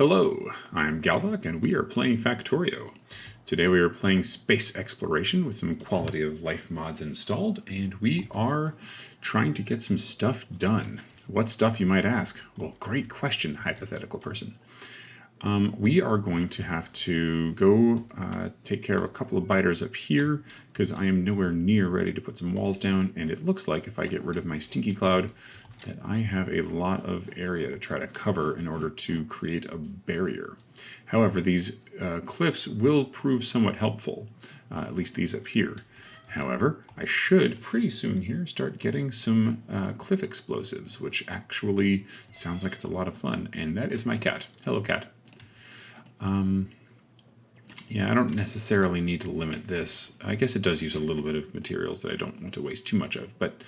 Hello, I'm Galdoc and we are playing Factorio. Today we are playing space exploration with some quality of life mods installed, and we are trying to get some stuff done. What stuff, you might ask? Well, great question, hypothetical person. We are going to have to go take care of a couple of biters up here because I am nowhere near ready to put some walls down, and it looks like if I get rid of my stinky cloud that I have a lot of area to try to cover in order to create a barrier. However, these cliffs will prove somewhat helpful, at least these up here. However, I should pretty soon here start getting some cliff explosives, which actually sounds like it's a lot of fun, and that is my cat. Hello, cat. Yeah, I don't necessarily need to limit this. I guess it does use a little bit of materials that I don't want to waste too much of, but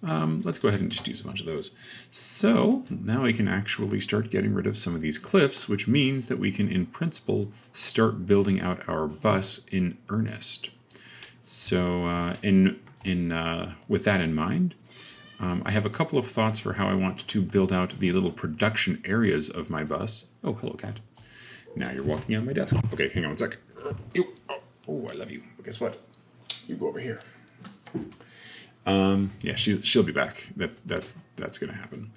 let's go ahead and just use a bunch of those. So now we can actually start getting rid of some of these cliffs, which means that we can, in principle, start building out our bus in earnest. So with that in mind, I have a couple of thoughts for how I want to build out the little production areas of my bus. Oh, hello, cat. Now you're walking on my desk. Okay, hang on one sec. Oh, I love you. But guess what? You go over here. Yeah, she'll be back. That's gonna happen.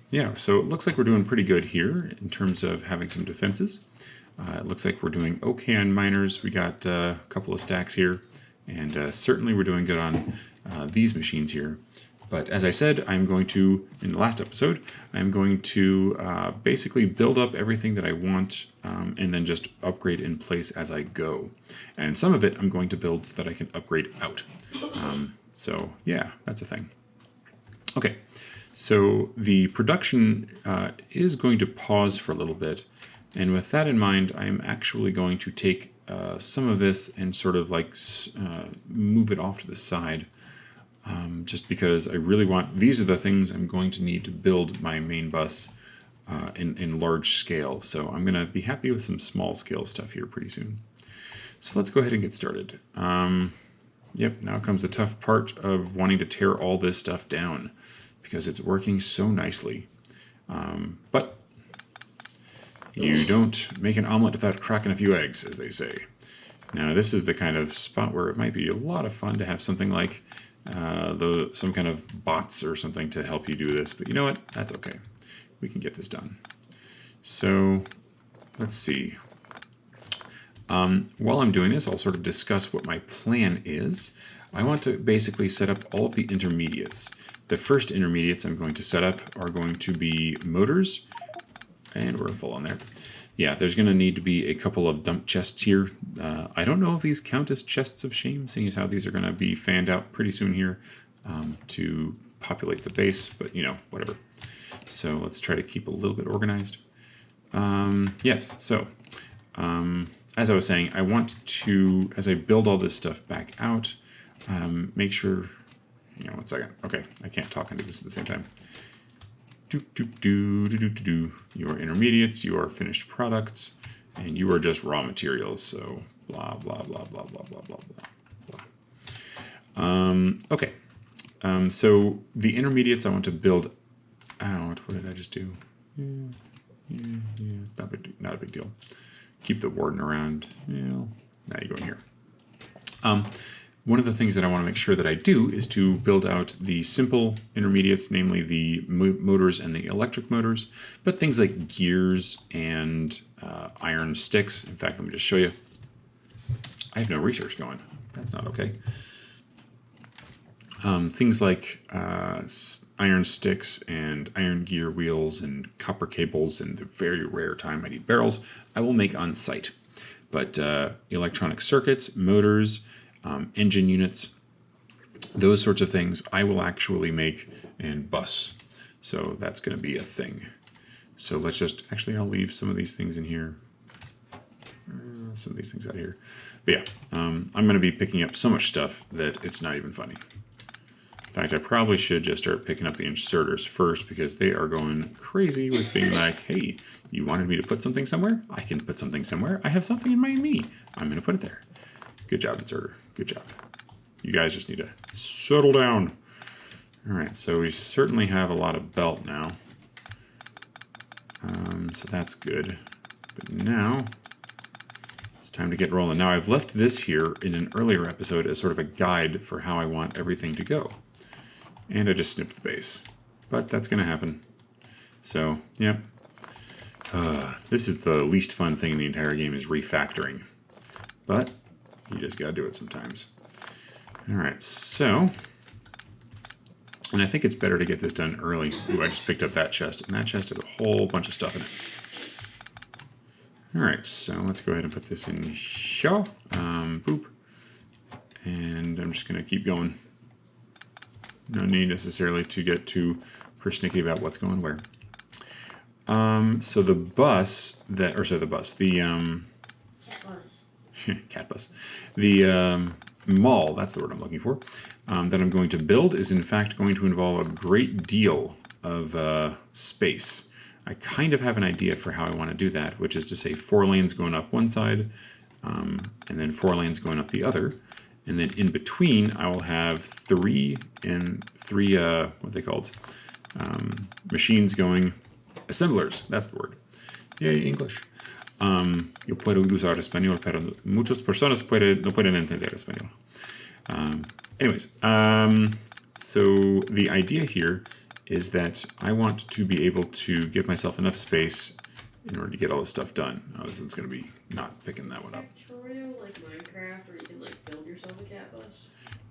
Yeah, so it looks like we're doing pretty good here in terms of having some defenses. It looks like we're doing okay on miners. We got a couple of stacks here, and certainly we're doing good on these machines here. But as I said, I'm going to, in the last episode, I'm going to basically build up everything that I want and then just upgrade in place as I go. And some of it I'm going to build so that I can upgrade out. So yeah, that's a thing. Okay, so the production is going to pause for a little bit. And with that in mind, I am actually going to take some of this and sort of like move it off to the side. Just because I really want, these are the things I'm going to need to build my main bus in large scale. So I'm going to be happy with some small scale stuff here pretty soon. So let's go ahead and get started. Yep, now comes the tough part of wanting to tear all this stuff down because it's working so nicely. But you don't make an omelet without cracking a few eggs, as they say. Now this is the kind of spot where it might be a lot of fun to have something like some kind of bots or something to help you do this, but you know what? That's okay. We can get this done. So let's see. While I'm doing this, I'll sort of discuss what my plan is. I want to basically set up all of the intermediates. The first intermediates I'm going to set up are going to be motors, and we're full on there. Yeah, there's going to need to be a couple of dump chests here. I don't know if these count as chests of shame, seeing as how these are going to be fanned out pretty soon here to populate the base, but you know, whatever. So let's try to keep a little bit organized. Yes, so as I was saying, I want to, as I build all this stuff back out, make sure, you know, 1 second. Okay, I can't talk into this at the same time. Your intermediates, your finished products, and you are just raw materials. So blah blah blah blah blah blah blah blah blah. Okay. So the intermediates I want to build out. What did I just do? Not a big deal. Keep the warden around. Now you go in here. One of the things that I want to make sure that I do is to build out the simple intermediates, namely the motors and the electric motors, but things like gears and iron sticks. In fact, let me just show you. I have no research going. That's not okay. Things like iron sticks and iron gear wheels and copper cables, and the very rare time I need barrels, I will make on site. But electronic circuits, motors, engine units, those sorts of things I will actually make and bus. So that's going to be a thing. So let's just, actually I'll leave some of these things in here. Some of these things out here. But yeah, I'm going to be picking up so much stuff that it's not even funny. In fact, I probably should just start picking up the inserters first because they are going crazy with being like, hey, you wanted me to put something somewhere? I can put something somewhere. I have something in my me. I'm going to put it there. Good job, inserter. Good job. You guys just need to settle down. All right, so we certainly have a lot of belt now. So that's good. But now it's time to get rolling. Now I've left this here in an earlier episode as sort of a guide for how I want everything to go. And I just snipped the base. But that's going to happen. So, yeah. This is the least fun thing in the entire game is refactoring. But you just got to do it sometimes. Alright, so... And I think it's better to get this done early. Ooh, I just picked up that chest, and that chest has a whole bunch of stuff in it. Alright, so let's go ahead and put this in here. Boop. And I'm just going to keep going. No need necessarily to get too persnickety about what's going where. So the bus that, or sorry, the bus, the cat bus, the mall, that's the word I'm looking for, that I'm going to build is in fact going to involve a great deal of space. I kind of have an idea for how I want to do that, which is to say 4 lanes going up one side, and then 4 lanes going up the other. And then in between, I will have three, what they called, machines going, assemblers, that's the word. Yay, English. Yo puedo usar español, pero muchas personas no pueden entender español. So the idea here is that I want to be able to give myself enough space in order to get all this stuff done. Oh, this is going to be not picking that one up. Factorio like Minecraft, where you can like build yourself a cat bus?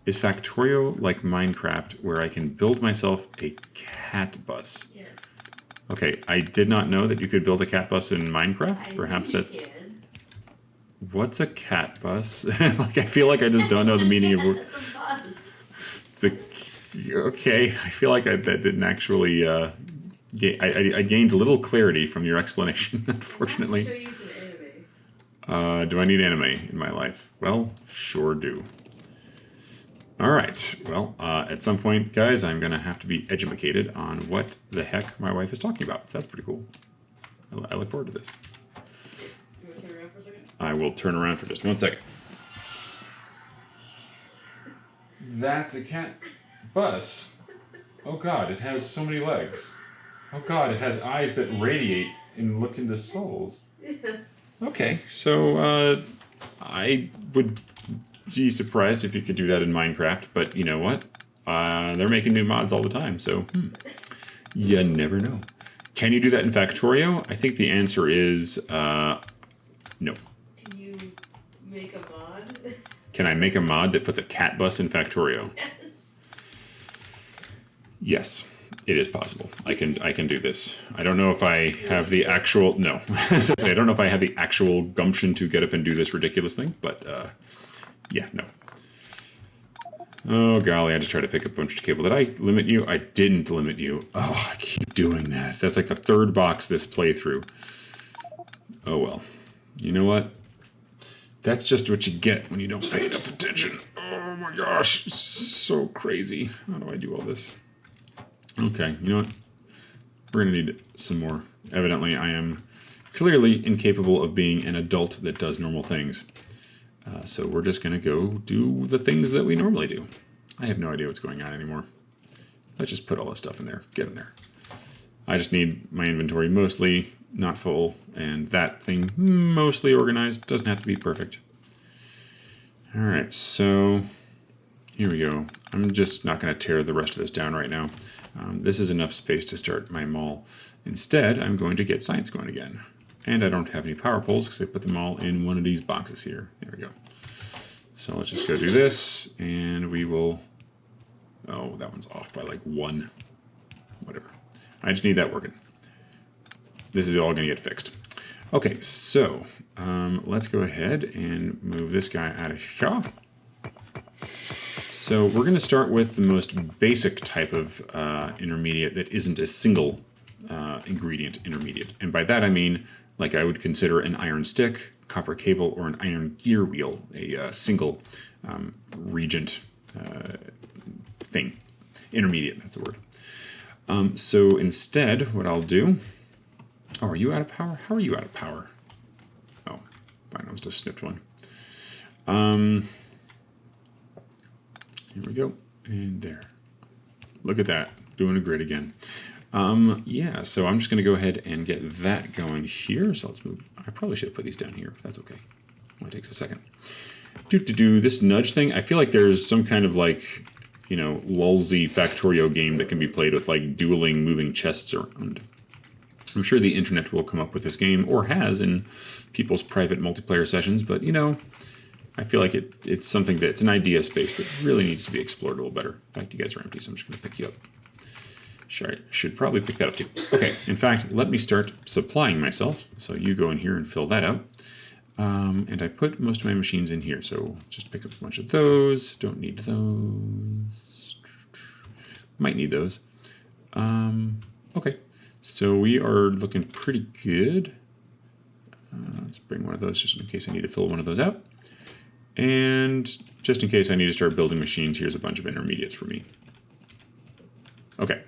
Is Factorio like Minecraft, where I can build myself a cat bus? Yes. Okay, I did not know that you could build a cat bus in Minecraft. Perhaps that's... What's a cat bus? Like, I feel like I just don't know the meaning of... It's a... Okay, I feel like that didn't actually... I gained little clarity from your explanation, unfortunately. I have to show you some anime. Do I need anime in my life? Well, sure do. Alright, well, at some point, guys, I'm going to have to be educated on what the heck my wife is talking about. So that's pretty cool. I look forward to this. You want to turn around for a second? I will turn around for just 1 second. That's a cat bus. Oh god, it has so many legs. Oh god, it has eyes that radiate and look into souls. Yes. Okay, so I would be surprised if you could do that in Minecraft, but you know what? They're making new mods all the time, so you never know. Can you do that in Factorio? I think the answer is no. Can you make a mod? Can I make a mod that puts a cat bus in Factorio? Yes. Yes, it is possible. I can do this. I don't know if I have the actual... No. I don't know if I have the actual gumption to get up and do this ridiculous thing, but yeah, no. Oh, golly, I just tried to pick up a bunch of cable. Did I limit you? I didn't limit you. Oh, I keep doing that. That's like the 3rd box this playthrough. Oh, well. You know what? That's just what you get when you don't pay enough attention. Oh, my gosh. It's so crazy. How do I do all this? Okay, you know what? We're going to need some more. Evidently, I am clearly incapable of being an adult that does normal things. So we're just going to go do the things that we normally do. I have no idea what's going on anymore. Let's just put all this stuff in there. Get in there. I just need my inventory mostly not full, and that thing mostly organized. Doesn't have to be perfect. Alright, so here we go. I'm just not going to tear the rest of this down right now. This is enough space to start my mall. Instead, I'm going to get science going again. And I don't have any power poles because I put them all in one of these boxes here. There we go. So let's just go do this, and we will... Oh, that one's off by like 1. Whatever. I just need that working. This is all going to get fixed. Okay, so let's go ahead and move this guy out of here. So we're going to start with the most basic type of intermediate that isn't a single ingredient intermediate. And by that I mean, like I would consider an iron stick, copper cable, or an iron gear wheel, a single regent thing. Intermediate, that's the word. So instead, what I'll do... Oh, are you out of power? How are you out of power? Oh, fine, I was just snipped one. Here we go. And there. Look at that. Doing a grid again. Yeah, so I'm just going to go ahead and get that going here. So let's move. I probably should have put these down here. That's okay. Only takes a second. This nudge thing. I feel like there's some kind of like, you know, lulzy Factorio game that can be played with like dueling moving chests around. I'm sure the internet will come up with this game, or has in people's private multiplayer sessions, but you know, I feel like it's something that's an idea space that really needs to be explored a little better. In fact, you guys are empty, so I'm just going to pick you up. Sure, I should probably pick that up too. Okay, in fact, let me start supplying myself. So you go in here and fill that out. And I put most of my machines in here, so just pick up a bunch of those. Don't need those. Might need those. Okay, so we are looking pretty good. Let's bring one of those just in case I need to fill one of those out. And just in case I need to start building machines, here's a bunch of intermediates for me. Okay.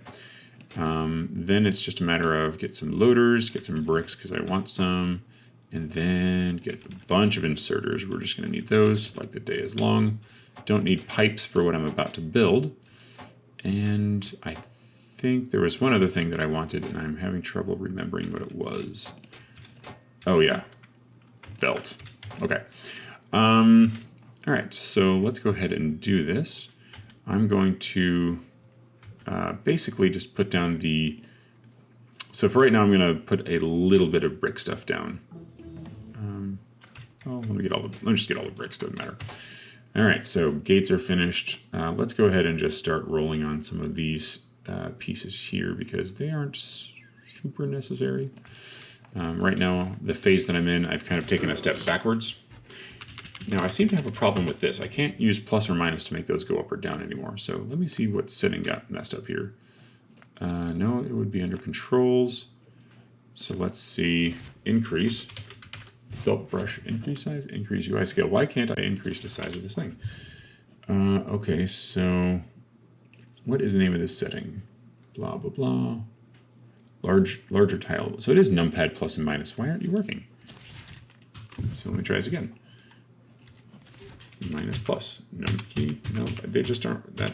Then it's just a matter of get some loaders, get some bricks because I want some, and then get a bunch of inserters. We're just going to need those like the day is long. Don't need pipes for what I'm about to build. And I think there was one other thing that I wanted, and I'm having trouble remembering what it was. Oh yeah, belt. Okay. All right, so let's go ahead and do this. I'm going to basically just put down the... So for right now, I'm going to put a little bit of brick stuff down. Let me just get all the bricks, doesn't matter. All right, so gates are finished. Let's go ahead and just start rolling on some of these pieces here because they aren't super necessary. Right now, the phase that I'm in, I've kind of taken a step backwards. Now, I seem to have a problem with this. I can't use plus or minus to make those go up or down anymore. So let me see what setting got messed up here. No, it would be under controls. So let's see. Increase. Belt brush. Increase size. Increase UI scale. Why can't I increase the size of this thing? Okay, so what is the name of this setting? Blah, blah, blah. Larger tile. So it is numpad plus and minus. Why aren't you working? So let me try this again. Minus plus. Num key. No, they just aren't that.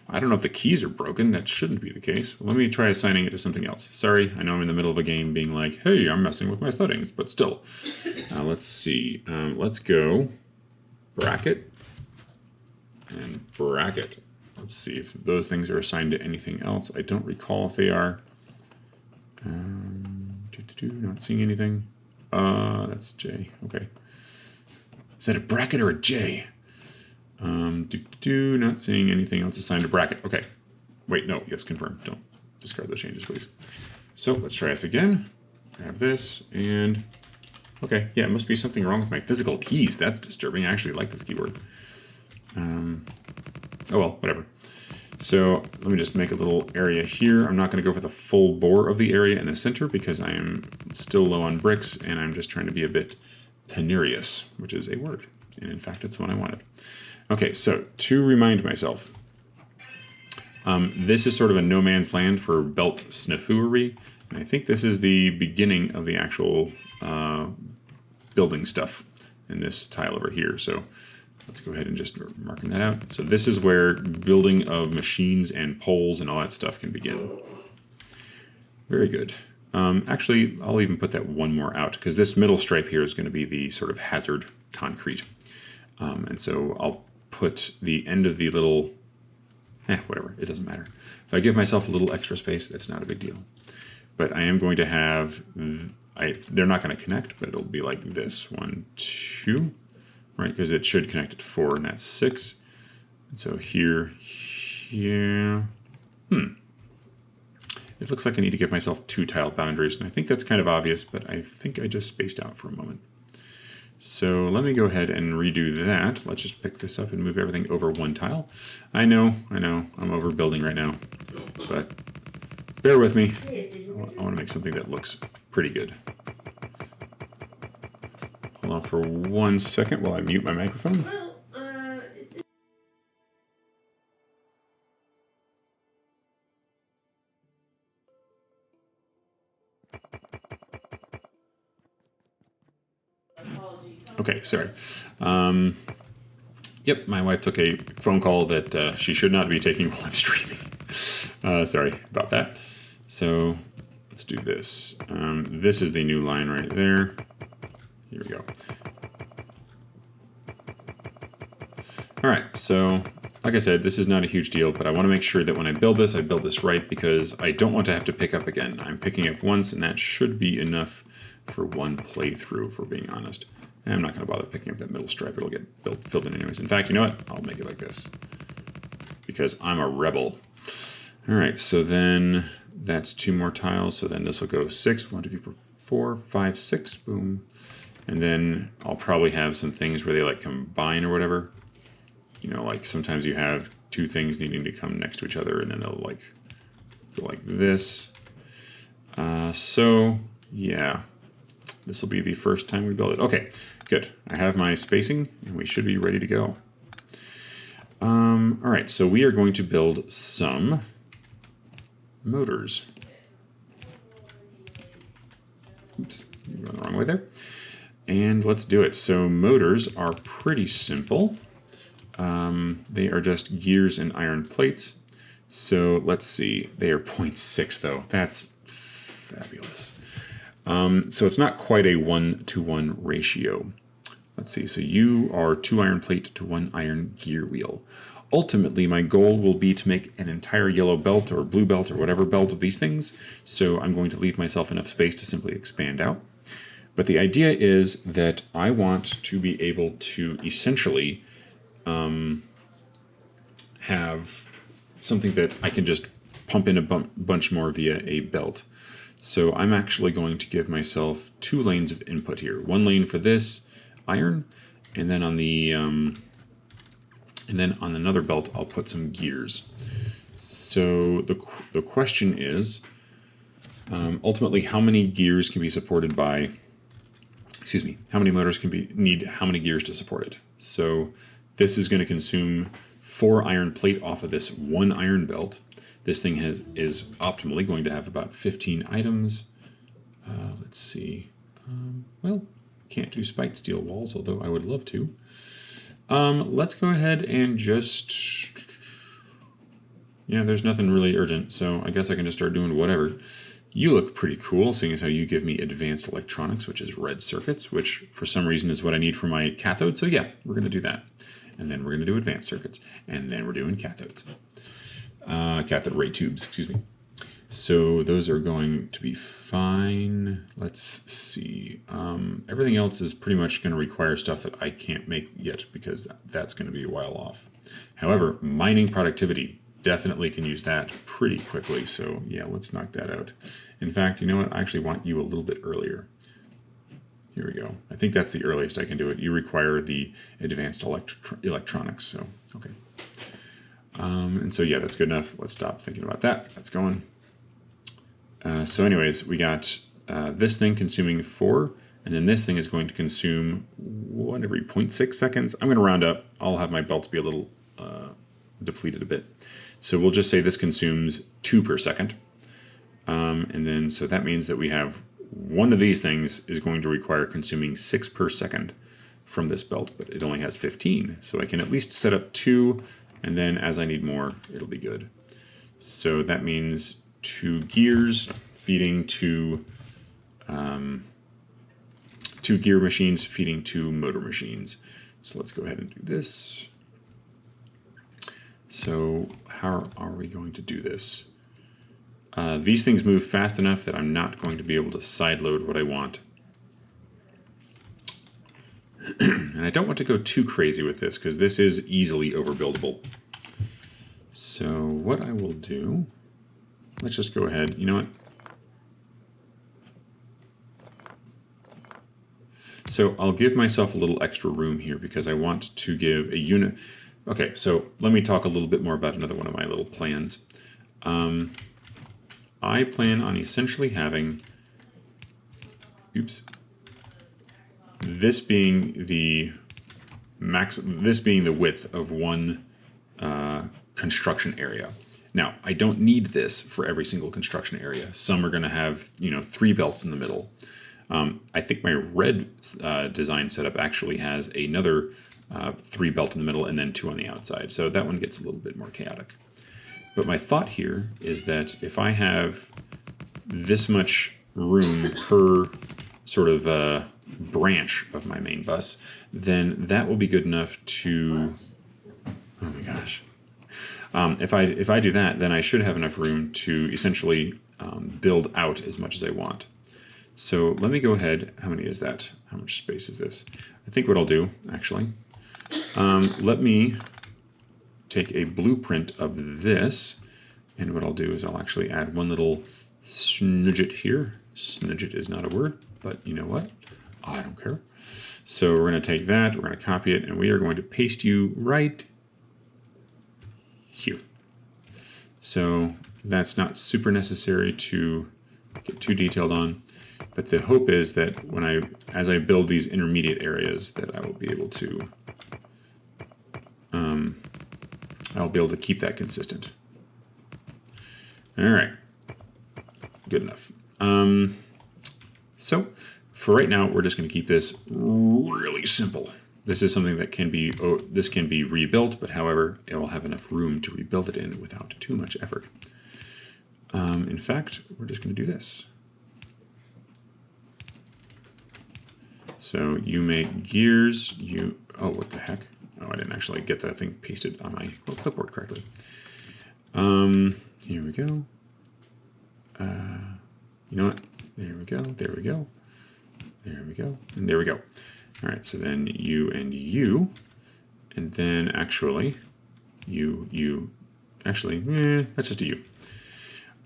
I don't know if the keys are broken. That shouldn't be the case. Well, let me try assigning it to something else. Sorry, I know I'm in the middle of a game being like, hey, I'm messing with my settings, but still. Let's see. Let's go bracket and bracket. Let's see if those things are assigned to anything else. I don't recall if they are. Not seeing anything. That's J. Okay. Is that a bracket or a J? Not seeing anything else assigned to bracket. Okay. Wait, no. Yes, confirm. Don't discard those changes, please. So let's try this again. Grab this and... Okay, yeah, it must be something wrong with my physical keys. That's disturbing. I actually like this keyboard. Oh well, whatever. So let me just make a little area here. I'm not going to go for the full bore of the area in the center because I am still low on bricks and I'm just trying to be a bit penurious, which is a word. And in fact, it's one I wanted. Okay, so to remind myself, this is sort of a no man's land for belt snaffury. And I think this is the beginning of the actual building stuff in this tile over here. So let's go ahead and just marking that out. So this is where building of machines and poles and all that stuff can begin. Very good. Actually, I'll even put that one more out because this middle stripe here is going to be the sort of hazard concrete. And so I'll put the end of the little, whatever, it doesn't matter. If I give myself a little extra space, that's not a big deal. But I am going to have, they're not going to connect, but it'll be like this. 1, 2, right? Because it should connect at 4, and that's 6. And so here. It looks like I need to give myself 2 tile boundaries, and I think that's kind of obvious, but I think I just spaced out for a moment. So let me go ahead and redo that. Let's just pick this up and move everything over 1 tile. I know, I'm overbuilding right now, but bear with me. I want to make something that looks pretty good. Hold on for 1 second while I mute my microphone. Okay, sorry. Yep, my wife took a phone call that she should not be taking while I'm streaming. Sorry about that. So let's do this. This is the new line right there. Here we go. All right, so like I said, this is not a huge deal, but I want to make sure that when I build this right, because I don't want to have to pick up again. I'm picking up once, and that should be enough for one playthrough, if we're being honest. I'm not going to bother picking up that middle stripe. It'll get filled in anyways. In fact, you know what? I'll make it like this, because I'm a rebel. All right, so then that's 2 more tiles. So then this will go 6, 1, 2, 3, 4, 5, 6, boom. And then I'll probably have some things where they like combine or whatever. You know, like sometimes you have 2 things needing to come next to each other, and then they'll like go like this. So yeah, this will be the first time we build it. Okay, good. I have my spacing, and we should be ready to go. All right, so we are going to build some motors. Oops, I'm going the wrong way there. And let's do it. So motors are pretty simple. They are just gears and iron plates. So let's see. They are 0.6 though. That's fabulous. So it's not quite a 1-to-1 ratio. Let's see. So you are 2 iron plate to 1 iron gear wheel. Ultimately, my goal will be to make an entire yellow belt or blue belt or whatever belt of these things. So I'm going to leave myself enough space to simply expand out. But the idea is that I want to be able to essentially have something that I can just pump in a bunch more via a belt. So I'm actually going to give myself 2 lanes of input here. 1 lane for this iron, and then on the and then on another belt I'll put some gears. So the question is, ultimately, how many gears can be supported by? Excuse me. How many motors can need how many gears to support it? So this is going to consume 4 iron plate off of this 1 iron belt. This thing is optimally going to have about 15 items. Let's see. Well, can't do spiked steel walls, although I would love to. Let's go ahead and just... Yeah, there's nothing really urgent, so I guess I can just start doing whatever. You look pretty cool, seeing as how you give me advanced electronics, which is red circuits, which for some reason is what I need for my cathode. So yeah, we're going to do that. And then we're going to do advanced circuits. And then we're doing cathodes. Cathode ray tubes, excuse me. So those are going to be fine. Let's see. Everything else is pretty much going to require stuff that I can't make yet because that's going to be a while off. However, mining productivity, definitely can use that pretty quickly. So yeah, let's knock that out. In fact, you know what? I actually want you a little bit earlier. Here we go. I think that's the earliest I can do it. You require the advanced electronics. So, okay. And so yeah, that's good enough. Let's stop thinking about that. That's going. So anyways, we got this thing consuming 4, and then this thing is going to consume 1 every 0.6 seconds. I'm going to round up. I'll have my belts be a little depleted a bit. So we'll just say this consumes 2 per second. And then, so that means that we have one of these things is going to require consuming 6 per second from this belt, but it only has 15. So I can at least set up 2, and then as I need more, it'll be good. So that means 2 gears feeding 2 gear machines feeding 2 motor machines. So let's go ahead and do this. So how are we going to do this? These things move fast enough that I'm not going to be able to sideload what I want. And I don't want to go too crazy with this because this is easily overbuildable. So what I will do, let's just go ahead. You know what? So I'll give myself a little extra room here because I want to give a unit. Okay, so let me talk a little bit more about another one of my little plans. I plan on essentially having, this being the width of one construction area. Now, I don't need this for every single construction area. Some are going to have, 3 belts in the middle. I think my red design setup actually has another 3 belt in the middle and then 2 on the outside. So that one gets a little bit more chaotic. But my thought here is that if I have this much room per sort of branch of my main bus, then that will be good enough to, oh my gosh. If I do that, then I should have enough room to essentially build out as much as I want. So let me go ahead. How many is that? How much space is this? I think what I'll do, actually, let me take a blueprint of this, and what I'll do is I'll actually add one little snidget here. Snidget is not a word, but you know what? I don't care. So we're going to take that, we're going to copy it, and we are going to paste you right here. So that's not super necessary to get too detailed on, but the hope is that as I build these intermediate areas, that I will be able to keep that consistent. All right, good enough. So for right now, we're just going to keep this really simple. This is something that can be rebuilt, but however, it will have enough room to rebuild it in without too much effort. In fact, we're just going to do this. So you make gears, oh, what the heck? Oh, I didn't actually get that thing pasted on my little clipboard correctly. Here we go. You know what? There we go, there we go. There we go, and there we go. All right, so then you and you, and then actually, that's just a you.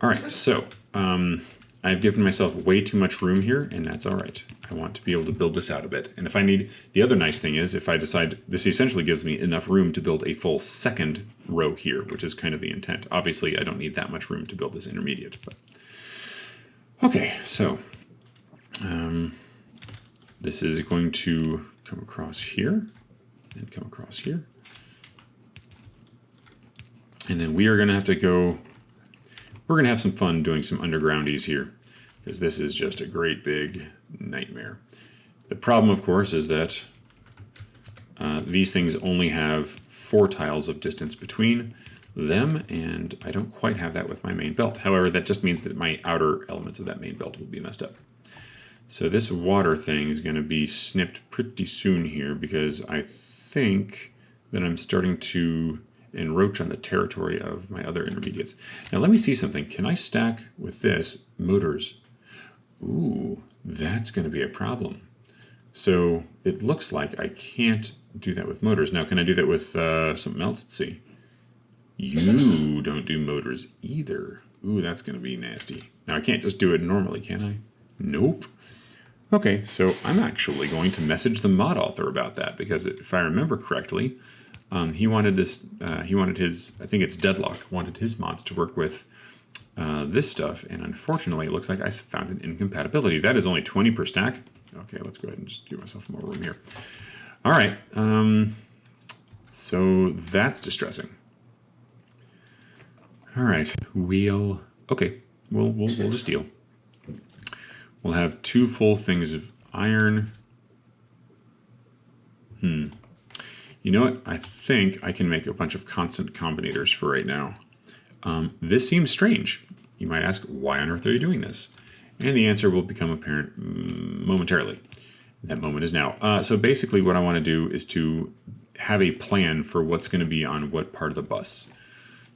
All right, so I've given myself way too much room here, and that's all right. I want to be able to build this out a bit. And if I need, the other nice thing is if I decide, this essentially gives me enough room to build a full second row here, which is kind of the intent. Obviously, I don't need that much room to build this intermediate, but okay, so this is going to come across here and come across here. And then we are going to have to go, we're going to have some fun doing some undergroundies here, because this is just a great big nightmare. The problem, of course, is that these things only have 4 tiles of distance between them, and I don't quite have that with my main belt. However, that just means that my outer elements of that main belt will be messed up. So this water thing is going to be snipped pretty soon here, because I think that I'm starting to encroach on the territory of my other intermediates. Now let me see something. Can I stack with this motors? Ooh, that's going to be a problem. So it looks like I can't do that with motors. Now can I do that with something else? Let's see. You don't do motors either. Ooh, that's going to be nasty. Now I can't just do it normally, can I? Nope. Okay, so I'm actually going to message the mod author about that, because if I remember correctly, he wanted his, I think it's Deadlock, wanted his mods to work with this stuff, and unfortunately it looks like I found an incompatibility. That is only 20 per stack. Okay, let's go ahead and just give myself more room here. All right, so that's distressing. All right, we'll just deal. We'll have 2 full things of iron. You know what? I think I can make a bunch of constant combinators for right now. This seems strange. You might ask, why on earth are you doing this? And the answer will become apparent momentarily. That moment is now. So basically what I want to do is to have a plan for what's going to be on what part of the bus.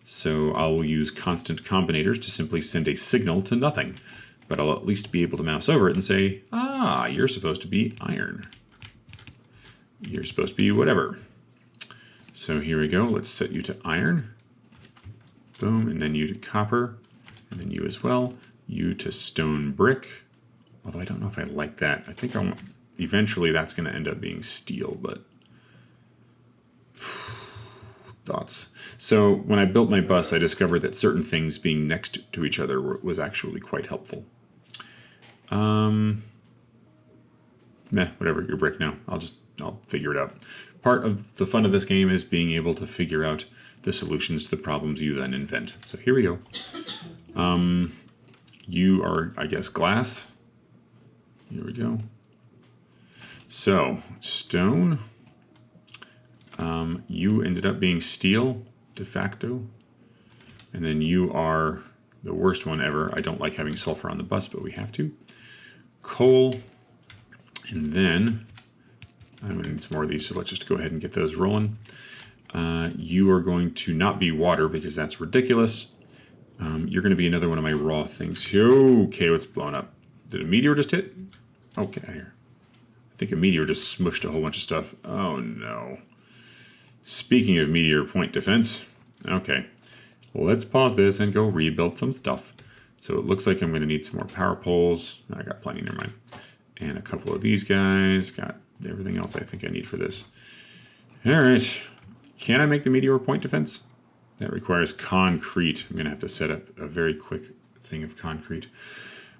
So I'll use constant combinators to simply send a signal to nothing. But I'll at least be able to mouse over it and say, ah, you're supposed to be iron. You're supposed to be whatever. So here we go. Let's set you to iron. Boom. And then you to copper. And then you as well. You to stone brick. Although I don't know if I like that. I think eventually that's going to end up being steel, but thoughts. So when I built my bus, I discovered that certain things being next to each other was actually quite helpful. Whatever, you're brick now. I'll figure it out. Part of the fun of this game is being able to figure out the solutions to the problems you then invent. So here we go. You are, I guess, glass. Here we go. So, stone. You ended up being steel, de facto. And then you are the worst one ever. I don't like having sulfur on the bus, but we have to. Coal. And then I'm going to need some more of these, so let's just go ahead and get those rolling. You are going to not be water because that's ridiculous. You're going to be another one of my raw things. Okay, what's blown up? Did a meteor just hit? Oh, get out of here. I think a meteor just smushed a whole bunch of stuff. Oh, no. Speaking of meteor point defense, okay. Let's pause this and go rebuild some stuff. So it looks like I'm going to need some more power poles. I got plenty, never mind. And a couple of these guys. Got everything else I think I need for this. All right. Can I make the meteor point defense? That requires concrete. I'm going to have to set up a very quick thing of concrete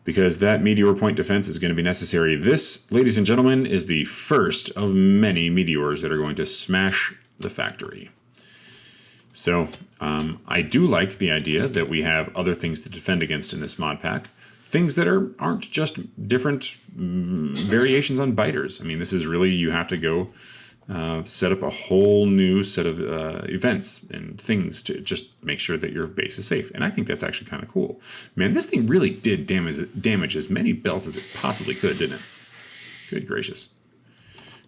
because that meteor point defense is going to be necessary. This, ladies and gentlemen, is the first of many meteors that are going to smash the factory. So I do like the idea that we have other things to defend against in this mod pack. Things that aren't just different variations on biters. I mean, this is really, you have to go set up a whole new set of events and things to just make sure that your base is safe. And I think that's actually kind of cool. Man, this thing really did damage as many belts as it possibly could, didn't it? Good gracious.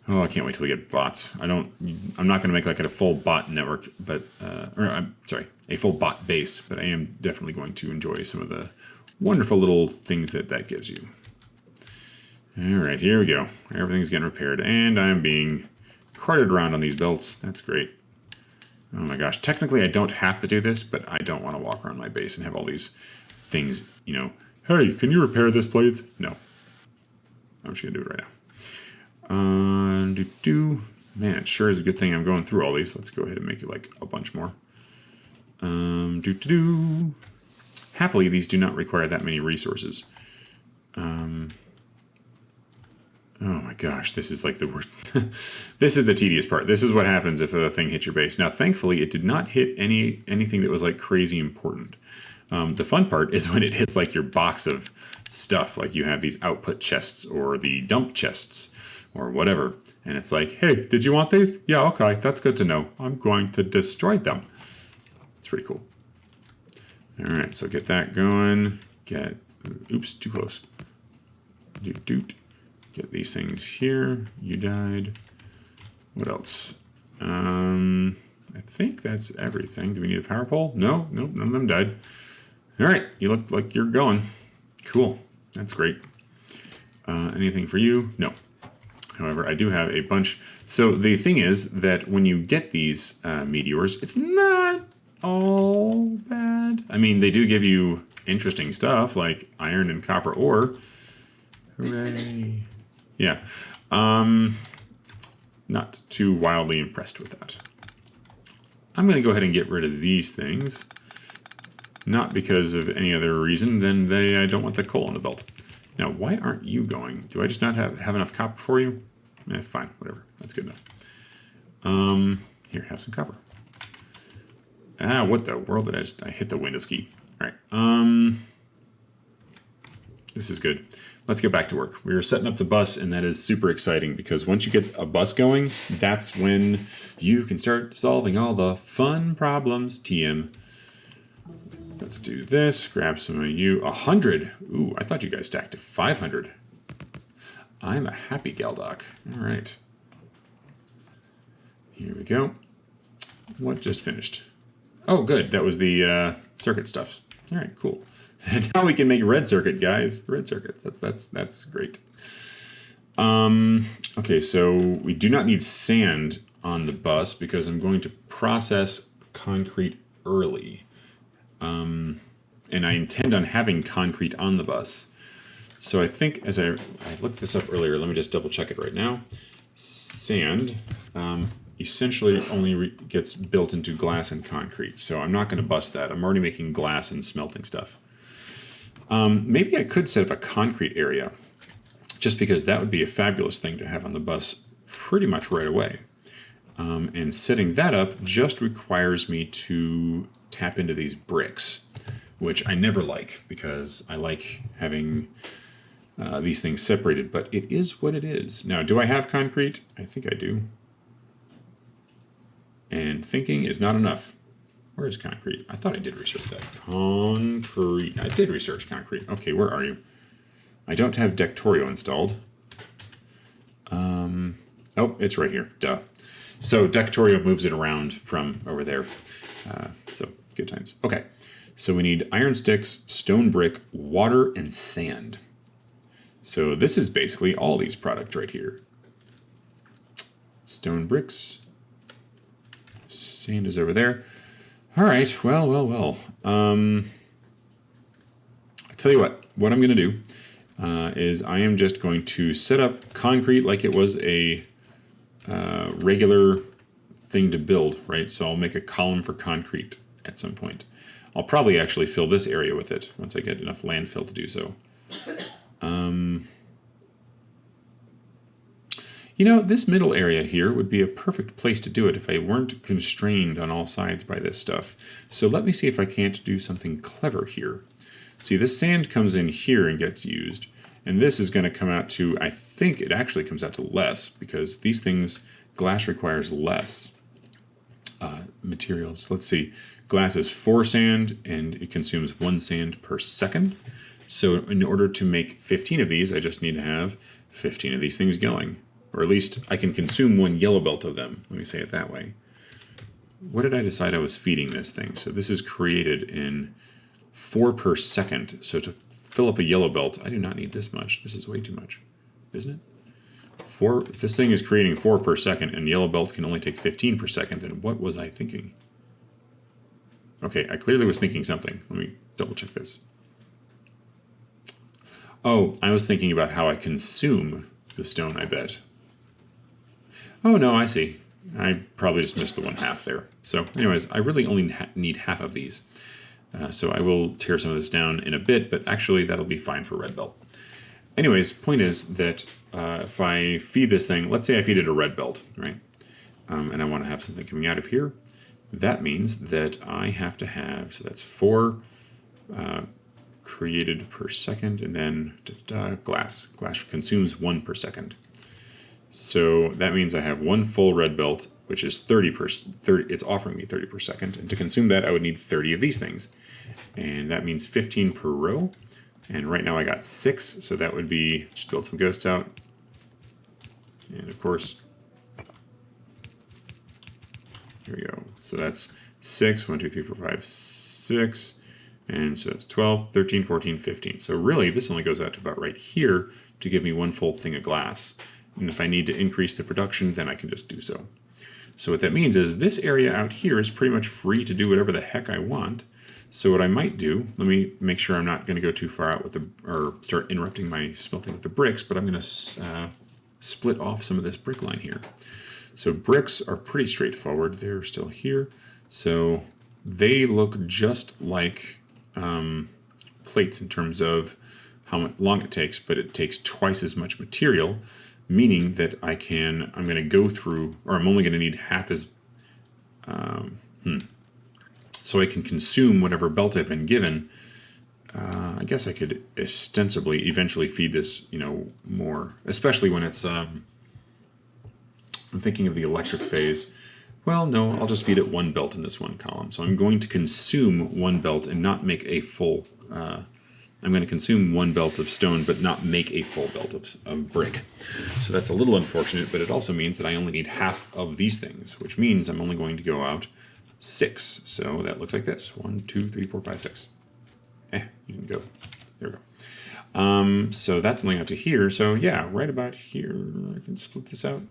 Oh, I can't wait till we get bots. I'm not going to make like a full bot network, but I'm sorry, a full bot base, but I am definitely going to enjoy some of the wonderful little things that gives you. All right, here we go. Everything's getting repaired, and I'm being carted around on these belts. That's great. Oh my gosh. Technically, I don't have to do this, but I don't want to walk around my base and have all these things, you know, hey, can you repair this, please? No. I'm just going to do it right now. Man, it sure is a good thing I'm going through all these. Let's go ahead and make it like a bunch more. Happily, these do not require that many resources. Oh my gosh, this is like the worst. This is the tedious part. This is what happens if a thing hits your base. Now, thankfully, it did not hit anything that was like crazy important. The fun part is when it hits like your box of stuff, like you have these output chests or the dump chests or whatever. And it's like, hey, did you want these? Yeah, okay, that's good to know. I'm going to destroy them. It's pretty cool. All right, so get that going. Oops, too close. Get these things here. You died. What else? I think that's everything. Do we need a power pole? No, none of them died. All right, you look like you're going. Cool, that's great. Anything for you? No. However, I do have a bunch. So the thing is that when you get these meteors, it's not all bad. I mean, they do give you interesting stuff like iron and copper ore. Hooray. Yeah. Not too wildly impressed with that. I'm going to go ahead and get rid of these things. Not because of any other reason than I don't want the coal on the belt. Now, why aren't you going? Do I just not have enough copper for you? Fine, whatever. That's good enough. Here, have some copper. What the world did I hit the Windows key. All right. This is good. Let's get back to work. We are setting up the bus, and that is super exciting because once you get a bus going, that's when you can start solving all the fun problems. TM. Let's do this. Grab some of you. 100. Ooh, I thought you guys stacked to 500. I'm a happy Galdoc. All right. Here we go. What just finished? Oh, good. That was the circuit stuff. All right, cool. And now we can make red circuit, guys. Red circuits. That's great. Okay, so we do not need sand on the bus because I'm going to process concrete early. And I intend on having concrete on the bus. So I think as I looked this up earlier, let me just double check it right now. Sand essentially only gets built into glass and concrete. So I'm not going to bust that. I'm already making glass and smelting stuff. Maybe I could set up a concrete area just because that would be a fabulous thing to have on the bus pretty much right away. And setting that up just requires me to tap into these bricks, which I never like because I like having these things separated, but it is what it is. Now, do I have concrete? I think I do. And thinking is not enough. Where is concrete? I thought I did research that. Concrete. I did research concrete. Okay, where are you? I don't have Dectorio installed. Oh, it's right here. Duh. So Dectorio moves it around from over there. So good times. Okay, so we need iron sticks, stone brick, water, and sand. So this is basically all these products right here. Stone bricks. Sand is over there. All right, well. I tell you what I'm going to do is I am just going to set up concrete like it was a regular thing to build, right? So I'll make a column for concrete at some point. I'll probably actually fill this area with it once I get enough landfill to do so. You know, this middle area here would be a perfect place to do it if I weren't constrained on all sides by this stuff. So let me see if I can't do something clever here. See, this sand comes in here and gets used, and this is going to come out to, I think it actually comes out to less, because these things, glass requires less materials. Let's see, glass is 4 sand, and it consumes 1 sand per second. So in order to make 15 of these, I just need to have 15 of these things going. Or at least I can consume 1 yellow belt of them. Let me say it that way. What did I decide I was feeding this thing? So this is created in 4 per second. So to fill up a yellow belt, I do not need this much. This is way too much, isn't it? If this thing is creating 4 per second and yellow belt can only take 15 per second, then what was I thinking? Okay, I clearly was thinking something. Let me double check this. Oh, I was thinking about how I consume the stone, I bet. Oh, no, I see. I probably just missed the 1/2 there. So anyways, I really only need half of these. So I will tear some of this down in a bit, but actually that'll be fine for red belt. Anyways, point is that if I feed this thing, let's say I feed it a red belt, right? And I want to have something coming out of here. That means that I have to have, so that's 4 created per second, and then glass. Glass consumes 1 per second. So that means I have 1 full red belt, which is 30. It's offering me 30 per second. And to consume that, I would need 30 of these things. And that means 15 per row. And right now I got 6, so that would be, just build some ghosts out. And of course, here we go. So that's 6, 1, 2, 3, 4, 5, 6. And so that's 12, 13, 14, 15. So really, this only goes out to about right here to give me 1 full thing of glass. And if I need to increase the production, then I can just do so. So what that means is this area out here is pretty much free to do whatever the heck I want. So what I might do, let me make sure I'm not going to go too far out with or start interrupting my smelting with the bricks, but I'm going to split off some of this brick line here. So bricks are pretty straightforward. They're still here. So they look just like plates in terms of how long it takes, but it takes twice as much material, meaning that I'm going to go through, or I'm only going to need half as, so I can consume whatever belt I've been given. I guess I could ostensibly eventually feed this, more, especially when it's, I'm thinking of the electric phase. Well, no, I'll just feed it 1 belt in this 1 column. So I'm going to consume 1 belt and not make a full, I'm going to consume 1 belt of stone, but not make a full belt of brick. So that's a little unfortunate, but it also means that I only need half of these things, which means I'm only going to go out 6. So that looks like this. 1, 2, 3, 4, 5, 6. You didn't go. There we go. So that's only out to here. So yeah, right about here, I can split this out.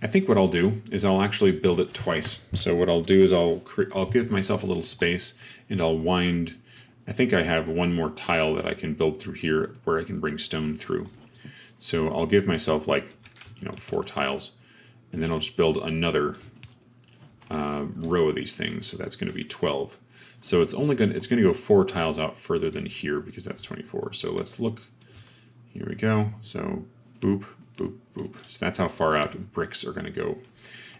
I think what I'll do is I'll actually build it twice. So what I'll do is I'll give myself a little space and I'll wind, I think I have 1 more tile that I can build through here where I can bring stone through. So I'll give myself 4 tiles, and then I'll just build another row of these things. So that's going to be 12. So it's going to go 4 tiles out further than here because that's 24. So let's look, here we go. So boop, boop, boop. So that's how far out bricks are going to go.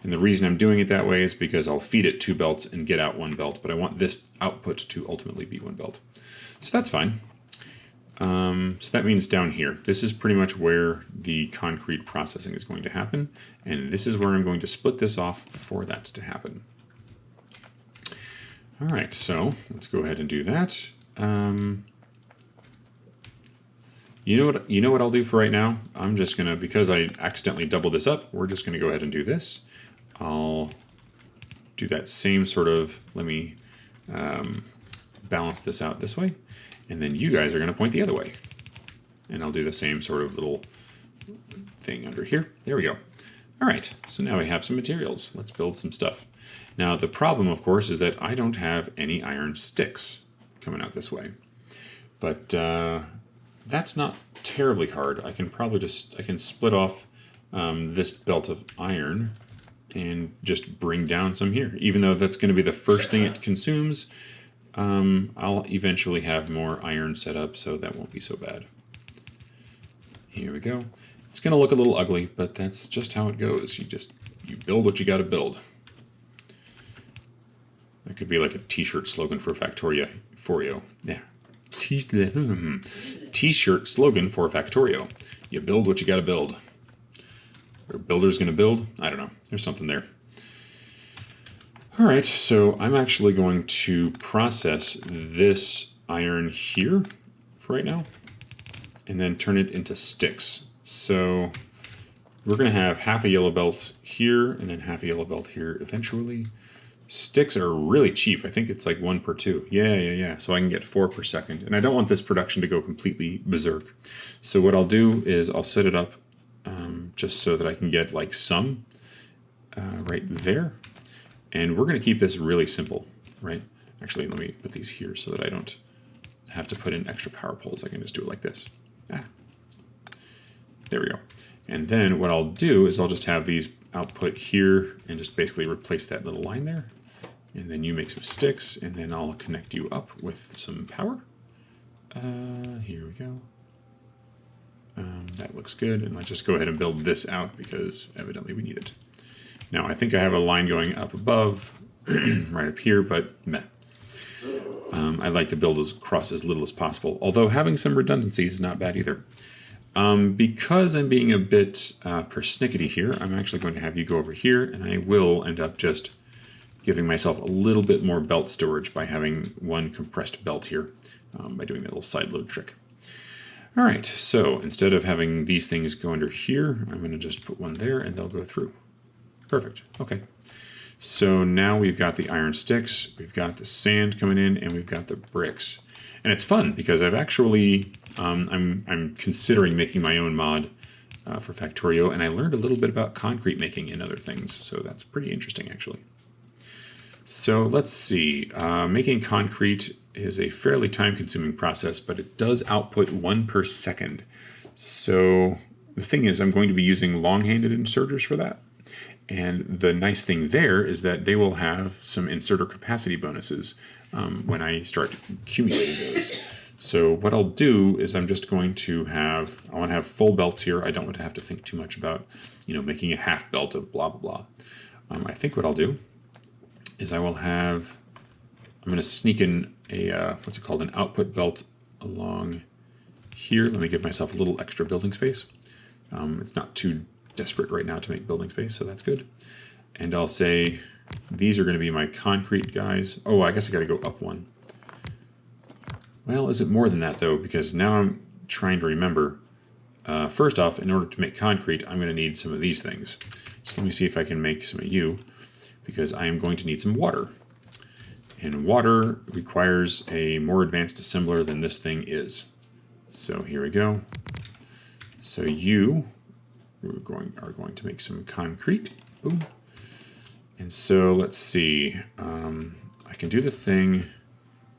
And the reason I'm doing it that way is because I'll feed it 2 belts and get out 1 belt, but I want this output to ultimately be 1 belt. So that's fine. So that means down here. This is pretty much where the concrete processing is going to happen, and this is where I'm going to split this off for that to happen. All right, so let's go ahead and do that. You know what I'll do for right now? I'm just gonna, because I accidentally doubled this up, we're just gonna go ahead and do this. I'll do that same sort of, let me balance this out this way, and then you guys are gonna point the other way. And I'll do the same sort of little thing under here. There we go. All right, so now we have some materials. Let's build some stuff. Now the problem, of course, is that I don't have any iron sticks coming out this way. But that's not terribly hard. I can probably I can split off this belt of iron and just bring down some here. Even though that's going to be the first thing it consumes, I'll eventually have more iron set up, so that won't be so bad. Here we go. It's going to look a little ugly, but that's just how it goes. You build what you got to build. That could be like a t-shirt slogan for Factorio. Yeah. T-shirt slogan for Factorio. You build what you got to build. Or builder's going to build? I don't know. There's something there. All right, so I'm actually going to process this iron here for right now, and then turn it into sticks. So we're going to have half a yellow belt here, and then half a yellow belt here eventually. Sticks are really cheap. I think it's like 1 per 2. Yeah. So I can get 4 per second. And I don't want this production to go completely berserk. So what I'll do is I'll set it up just so that I can get like some right there. And we're going to keep this really simple, right? Actually, let me put these here so that I don't have to put in extra power poles. I can just do it like this. There we go. And then what I'll do is I'll just have these output here and just basically replace that little line there. And then you make some sticks, and then I'll connect you up with some power. Here we go. That looks good, and let's just go ahead and build this out because evidently we need it. Now I think I have a line going up above, right up here, but meh. I like to build across as little as possible, although having some redundancies is not bad either. Because I'm being a bit persnickety here, I'm actually going to have you go over here, and I will end up just giving myself a little bit more belt storage by having one compressed belt here, by doing that little side load trick. All right, so instead of having these things go under here, I'm going to just put one there, and they'll go through. Perfect. Okay. So now we've got the iron sticks, we've got the sand coming in, and we've got the bricks. And it's fun because I've actually, I'm considering making my own mod for Factorio, and I learned a little bit about concrete making and other things, so that's pretty interesting actually. So let's see, making concrete is a fairly time-consuming process, but it does output 1 per second. So the thing is, I'm going to be using long-handed inserters for that. And the nice thing there is that they will have some inserter capacity bonuses when I start accumulating those. So what I'll do is I'm just going to have, I want to have full belts here. I don't want to have to think too much about, making a half belt of blah, blah, blah. I think what I'll do is I'm going to sneak in a, what's it called, an output belt along here. Let me give myself a little extra building space. It's not too desperate right now to make building space, so that's good. And I'll say these are going to be my concrete guys. Oh, I guess I got to go up one. Well, is it more than that though? Because now I'm trying to remember. First off, in order to make concrete, I'm going to need some of these things. So let me see if I can make some of you, because I am going to need some water. And water requires a more advanced assembler than this thing is. So here we go. So you are going to make some concrete. Boom. And so let's see. I can do the thing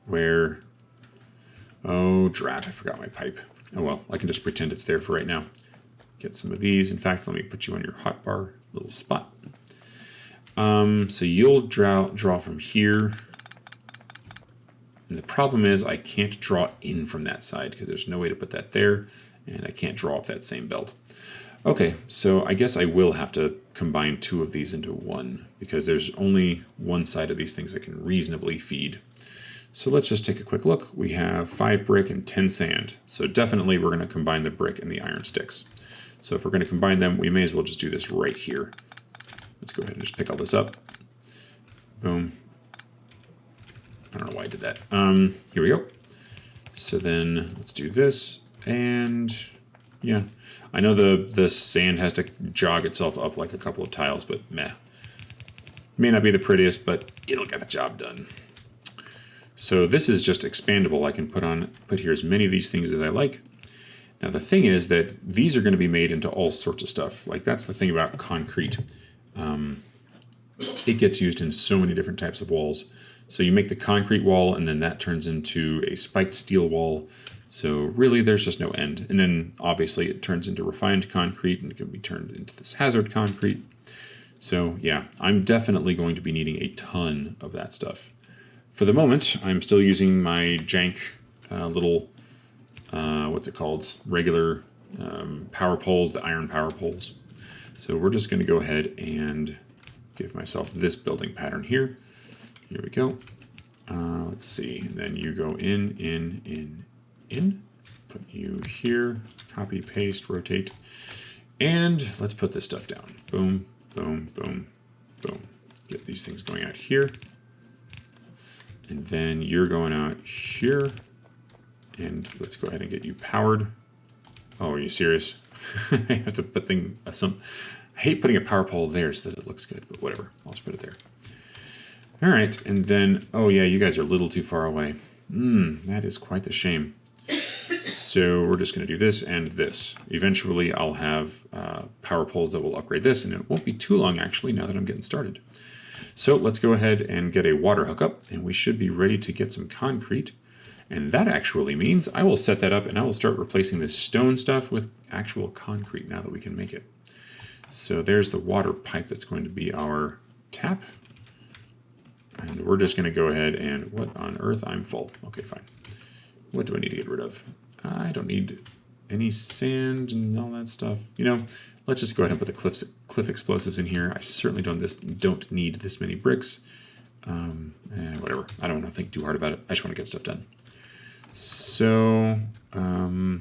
where, oh drat, I forgot my pipe. Oh well, I can just pretend it's there for right now. Get some of these. In fact, let me put you on your hotbar little spot. So you'll draw from here. And the problem is I can't draw in from that side because there's no way to put that there, and I can't draw off that same belt. Okay, so I guess I will have to combine two of these into one because there's only one side of these things I can reasonably feed. So let's just take a quick look. We have 5 brick and 10 sand. So definitely we're going to combine the brick and the iron sticks. So if we're going to combine them, we may as well just do this right here. Let's go ahead and just pick all this up. Boom. I don't know why I did that. Here we go. So then let's do this. And yeah, I know the sand has to jog itself up like a couple of tiles, but meh. May not be the prettiest, but it'll get the job done. So this is just expandable. I can put here as many of these things as I like. Now the thing is that these are going to be made into all sorts of stuff. Like that's the thing about concrete. It gets used in so many different types of walls. So you make the concrete wall and then that turns into a spiked steel wall. So really there's just no end. And then obviously it turns into refined concrete and it can be turned into this hazard concrete. So yeah, I'm definitely going to be needing a ton of that stuff. For the moment, I'm still using my jank little, what's it called, regular power poles, the iron power poles. So we're just going to go ahead and give myself this building pattern here. Here we go. Let's see, and then you go in. Put you here, copy, paste, rotate, and let's put this stuff down. Boom, boom, boom, boom. Get these things going out here. And then you're going out here. And let's go ahead and get you powered. Oh, are you serious? I have to put I hate putting a power pole there so that it looks good, but whatever. I'll just put it there. All right, and then, oh yeah, you guys are a little too far away. That is quite the shame. So we're just going to do this and this. Eventually, I'll have power poles that will upgrade this, and it won't be too long, actually, now that I'm getting started. So let's go ahead and get a water hookup, and we should be ready to get some concrete. And that actually means I will set that up, and I will start replacing this stone stuff with actual concrete now that we can make it. So there's the water pipe that's going to be our tap. And we're just going to go ahead and, what on earth? I'm full. Okay, fine. What do I need to get rid of? I don't need any sand and all that stuff. You know, let's just go ahead and put the cliff explosives in here. I certainly don't need this many bricks. Whatever. I don't want to think too hard about it. I just want to get stuff done. So, well,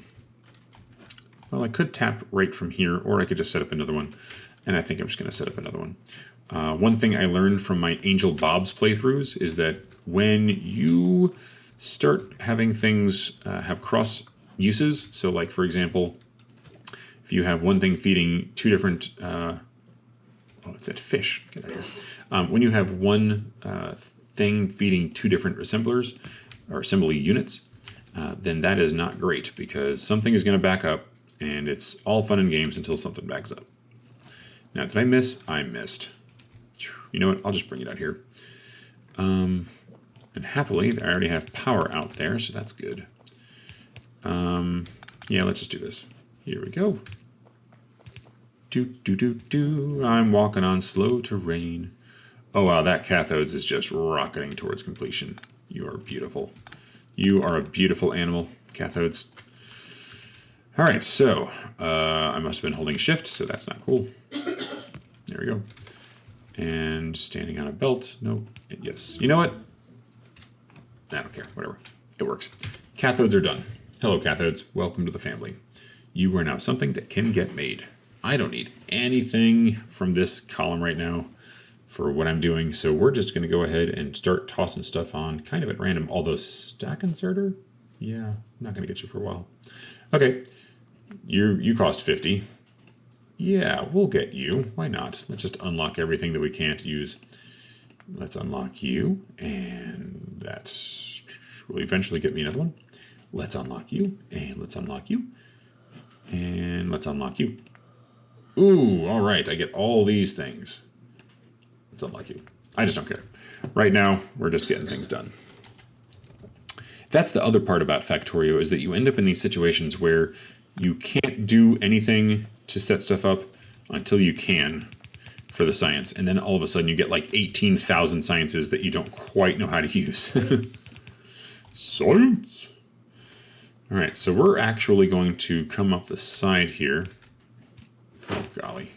I could tap right from here, or I could just set up another one. And I think I'm just going to set up another one. One thing I learned from my Angel Bob's playthroughs is that when you start having things have cross uses, so like, for example, if you have one thing feeding two different, it's that fish. Get out of here. When you have one thing feeding two different assemblers or assembly units, then that is not great because something is going to back up, and it's all fun and games until something backs up. Now, did I miss? I missed. You know what? I'll just bring it out here. And happily, I already have power out there, so that's good. Yeah, let's just do this. Here we go. I'm walking on slow terrain. Oh, wow, that cathodes is just rocketing towards completion. You are beautiful. You are a beautiful animal, cathodes. All right, so I must have been holding shift, so that's not cool. There we go. And standing on a belt. No. Yes. You know what? I don't care. Whatever. It works. Cathodes are done. Hello, cathodes. Welcome to the family. You are now something that can get made. I don't need anything from this column right now for what I'm doing, so we're just going to go ahead and start tossing stuff on kind of at random. Although stack inserter? Yeah, I'm not going to get you for a while. Okay. You cost 50. Yeah, we'll get you. Why not? Let's just unlock everything that we can't use. Let's unlock you, and that will eventually get me another one. Let's unlock you, and let's unlock you, and let's unlock you. Ooh, all right, I get all these things. Let's unlock you. I just don't care. Right now, we're just getting things done. That's the other part about Factorio, is that you end up in these situations where you can't do anything to set stuff up until you can for the science. And then all of a sudden you get like 18,000 sciences that you don't quite know how to use. Science! All right, so we're actually going to come up the side here. Oh, golly.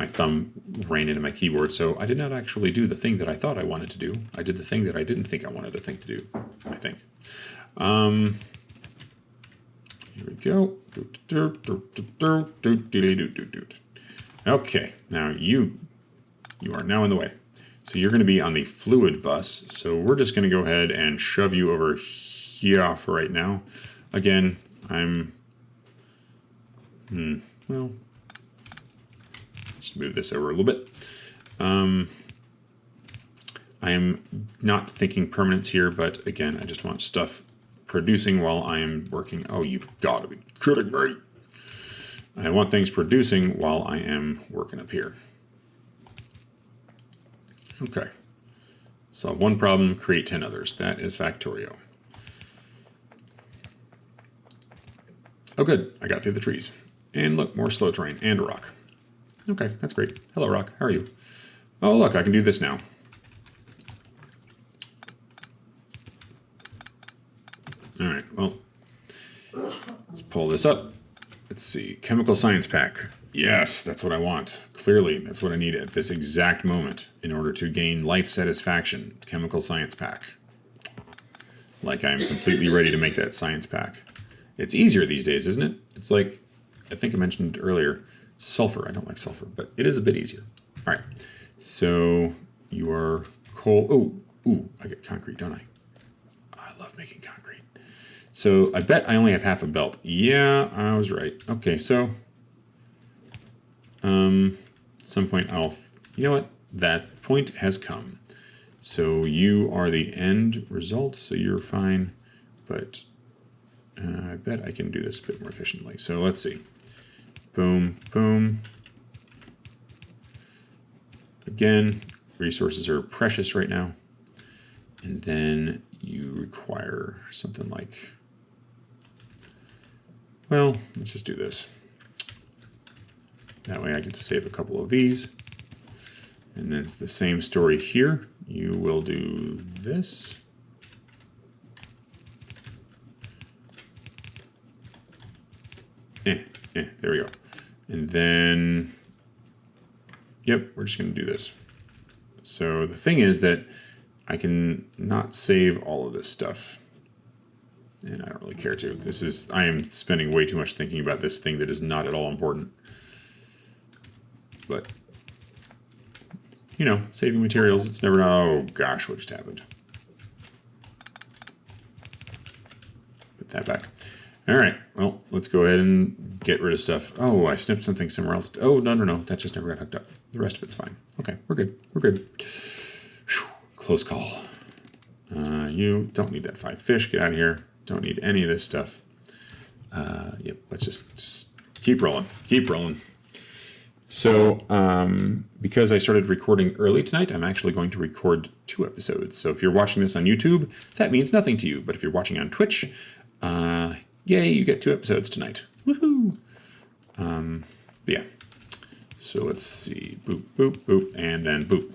my thumb ran into my keyboard, so I did not actually do the thing that I thought I wanted to do. I did the thing that I didn't think I wanted to do, I think. Here we go. Okay, now you are now in the way. So you're going to be on the fluid bus, so we're just going to go ahead and shove you over here for right now. Again, well, just move this over a little bit. I am not thinking permanence here, but again, I just want stuff producing while I am working. Oh, you've got to be kidding me. I want things producing while I am working up here. Okay. Solve one problem, create 10 others. That is Factorio. Oh, good. I got through the trees. And look, more slow terrain and a rock. Okay, that's great. Hello, rock. How are you? Oh, look, I can do this now. All right, well, let's pull this up. Let's see. Chemical science pack. Yes, that's what I want. Clearly, that's what I need at this exact moment in order to gain life satisfaction. Chemical science pack. Like I'm completely ready to make that science pack. It's easier these days, isn't it? It's like, I think I mentioned earlier, sulfur. I don't like sulfur, but it is a bit easier. All right, so you are coal. Oh, ooh, I get concrete, don't I? I love making concrete. So I bet I only have half a belt. Yeah, I was right. Okay, so some point you know what? That point has come. So you are the end result, so you're fine. But I bet I can do this a bit more efficiently. So let's see. Boom, boom. Again, resources are precious right now. And then you require something like, well, let's just do this. That way I get to save a couple of these. And then it's the same story here. You will do this. There we go. And then, yep, we're just going to do this. So the thing is that I can not save all of this stuff. And I don't really care to. I am spending way too much thinking about this thing that is not at all important. But, you know, saving materials, it's never, oh gosh, what just happened? Put that back. All right, well, let's go ahead and get rid of stuff. Oh, I snipped something somewhere else. Oh, no, that just never got hooked up. The rest of it's fine. Okay, we're good. Whew, close call. You don't need that 5 fish. Get out of here. Don't need any of this stuff. Yep, let's just keep rolling. So, because I started recording early tonight, I'm actually going to record 2 episodes. So if you're watching this on YouTube, that means nothing to you. But if you're watching on Twitch, yay, you get 2 episodes tonight. Woohoo! Yeah. So let's see. Boop, boop, boop, and then boop.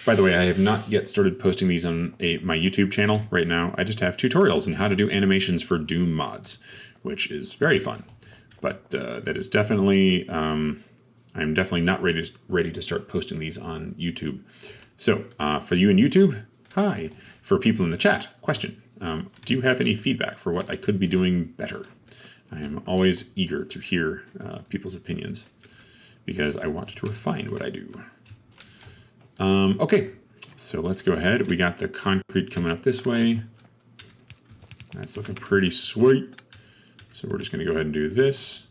By the way, I have not yet started posting these on my YouTube channel right now. I just have tutorials on how to do animations for Doom mods, which is very fun. But that is definitely, I'm definitely not ready to start posting these on YouTube. So for you in YouTube, hi. For people in the chat, question. Do you have any feedback for what I could be doing better? I am always eager to hear people's opinions because I want to refine what I do. Okay, so let's go ahead. We got the concrete coming up this way. That's looking pretty sweet. So we're just going to go ahead and do this.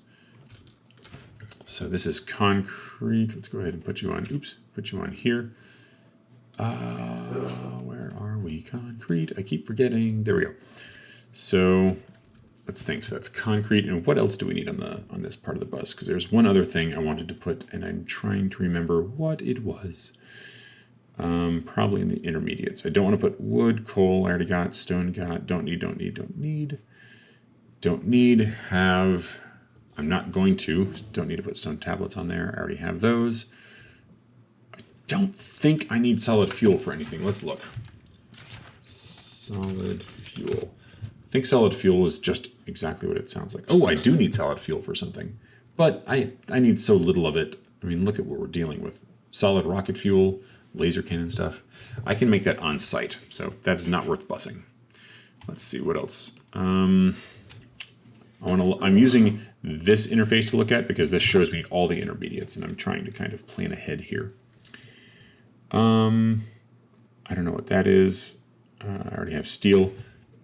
So this is concrete. Let's go ahead and put you on, put you on here. Where are we? Concrete. I keep forgetting. There we go. So let's think. So that's concrete. And what else do we need on this part of the bus? Because there's one other thing I wanted to put, and I'm trying to remember what it was. Probably in the intermediates. I don't want to put wood, coal. I already got stone. Got don't need. Have. I'm not going to. Don't need to put stone tablets on there. I already have those. I don't think I need solid fuel for anything. Let's look. Solid fuel. I think solid fuel is just exactly what it sounds like. Oh, I do need solid fuel for something. But I need so little of it. I mean, look at what we're dealing with. Solid rocket fuel, laser cannon stuff. I can make that on site, so that's not worth bussing. Let's see, what else? I'm using this interface to look at because this shows me all the intermediates, and I'm trying to kind of plan ahead here. I don't know what that is. I already have steel.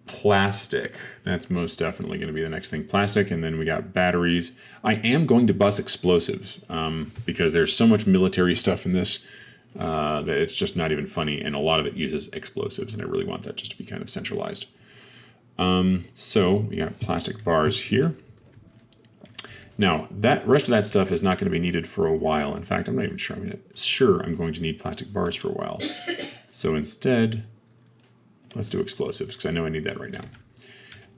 Plastic. That's most definitely going to be the next thing. Plastic, and then we got batteries. I am going to bus explosives because there's so much military stuff in this that it's just not even funny, and a lot of it uses explosives, and I really want that just to be kind of centralized. So we got plastic bars here. Now, that rest of that stuff is not going to be needed for a while. In fact, I'm not even sure. I'm going to need plastic bars for a while. So instead, let's do explosives, because I know I need that right now.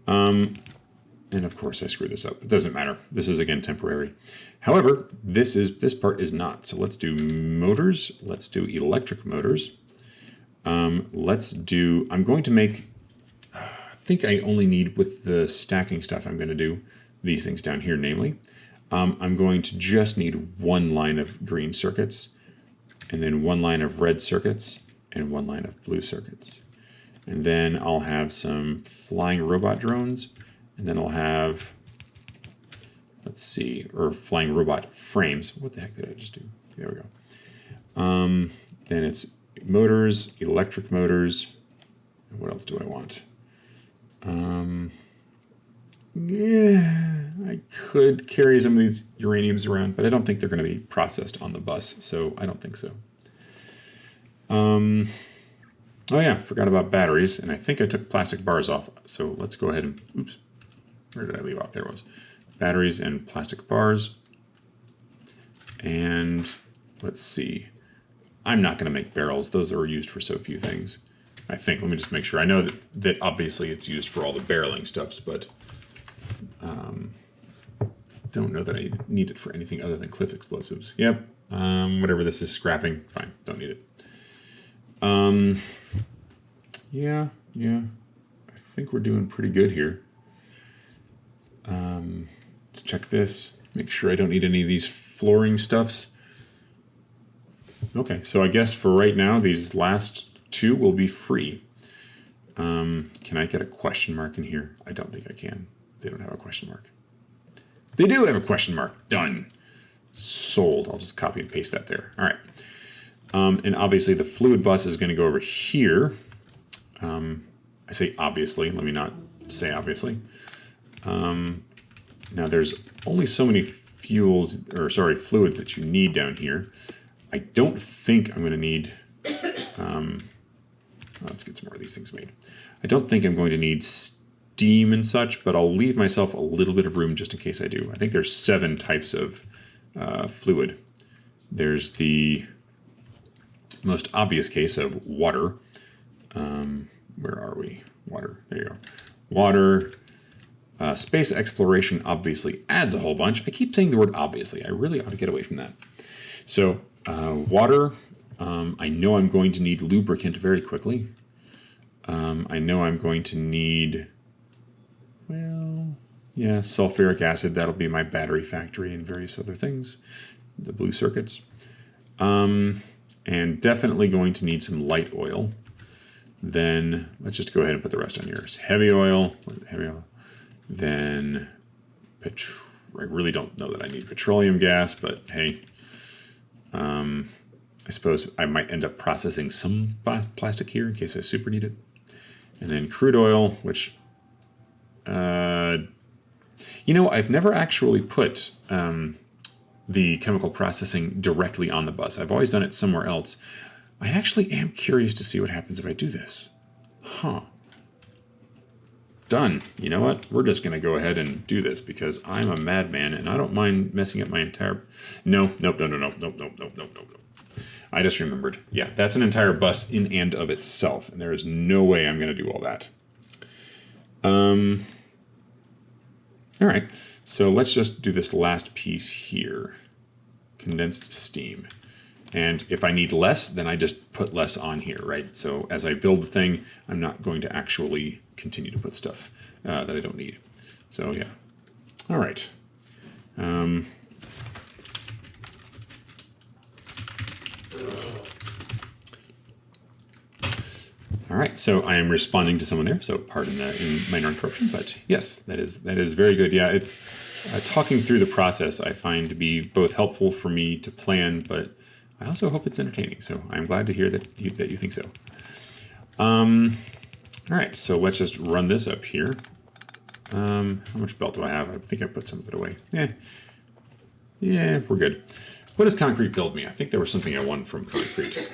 And of course, I screwed this up. It doesn't matter. This is, again, temporary. However, this part is not. So let's do motors. Let's do electric motors. I'm going to make, I think I only need, with the stacking stuff I'm going to do, these things down here, namely. I'm going to just need one line of green circuits, and then one line of red circuits, and one line of blue circuits. And then I'll have some flying robot drones, and then I'll have, let's see, or flying robot frames. What the heck did I just do? There we go. Then it's motors, electric motors. What else do I want? Yeah, I could carry some of these uraniums around, but I don't think they're going to be processed on the bus, so I don't think so. Oh yeah, forgot about batteries, and I think I took plastic bars off, so let's go ahead and, oops, where did I leave off? There it was. Batteries and plastic bars. And let's see. I'm not going to make barrels. Those are used for so few things. I think, let me just make sure. I know that obviously it's used for all the barreling stuffs, but don't know that I need it for anything other than cliff explosives. Yep, whatever this is, scrapping, fine, don't need it. Yeah, I think we're doing pretty good here. Let's check this, make sure I don't need any of these flooring stuffs. Okay, so I guess for right now, these last two will be free. Can I get a question mark in here? I don't think I can. They don't have a question mark. They do have a question mark. Done. Sold. I'll just copy and paste that there. All right. And obviously the fluid bus is going to go over here. I say obviously. Let me not say obviously. Now there's only so many fluids that you need down here. I don't think I'm going to need... let's get some more of these things made. I don't think I'm going to need steam and such, but I'll leave myself a little bit of room just in case I do. I think there's 7 types of fluid. There's the most obvious case of water. Where are we? Water. There you go. Water. Space exploration obviously adds a whole bunch. I keep saying the word obviously. I really ought to get away from that. So water. I know I'm going to need lubricant very quickly. I know I'm going to need, well, yeah, sulfuric acid. That'll be my battery factory and various other things. The blue circuits. And definitely going to need some light oil. Then let's just go ahead and put the rest on yours. Heavy oil. Then I really don't know that I need petroleum gas, but hey, I suppose I might end up processing some plastic here in case I super need it. And then crude oil, which, I've never actually put the chemical processing directly on the bus. I've always done it somewhere else. I actually am curious to see what happens if I do this. Huh. Done. You know what? We're just going to go ahead and do this because I'm a madman and I don't mind messing up my entire... Nope. I just remembered. Yeah, that's an entire bus in and of itself, and there is no way I'm going to do all that. All right, so let's just do this last piece here. Condensed steam. And if I need less, then I just put less on here, right? So as I build the thing, I'm not going to actually continue to put stuff that I don't need. So yeah. All right. All right, so I am responding to someone there, so pardon the minor interruption, but yes, that is very good. Yeah, it's talking through the process I find to be both helpful for me to plan, but I also hope it's entertaining. So I'm glad to hear that you think so. All right, so let's just run this up here. How much belt do I have? I think I put some of it away. Yeah, we're good. What does concrete build me? I think there was something I won from concrete.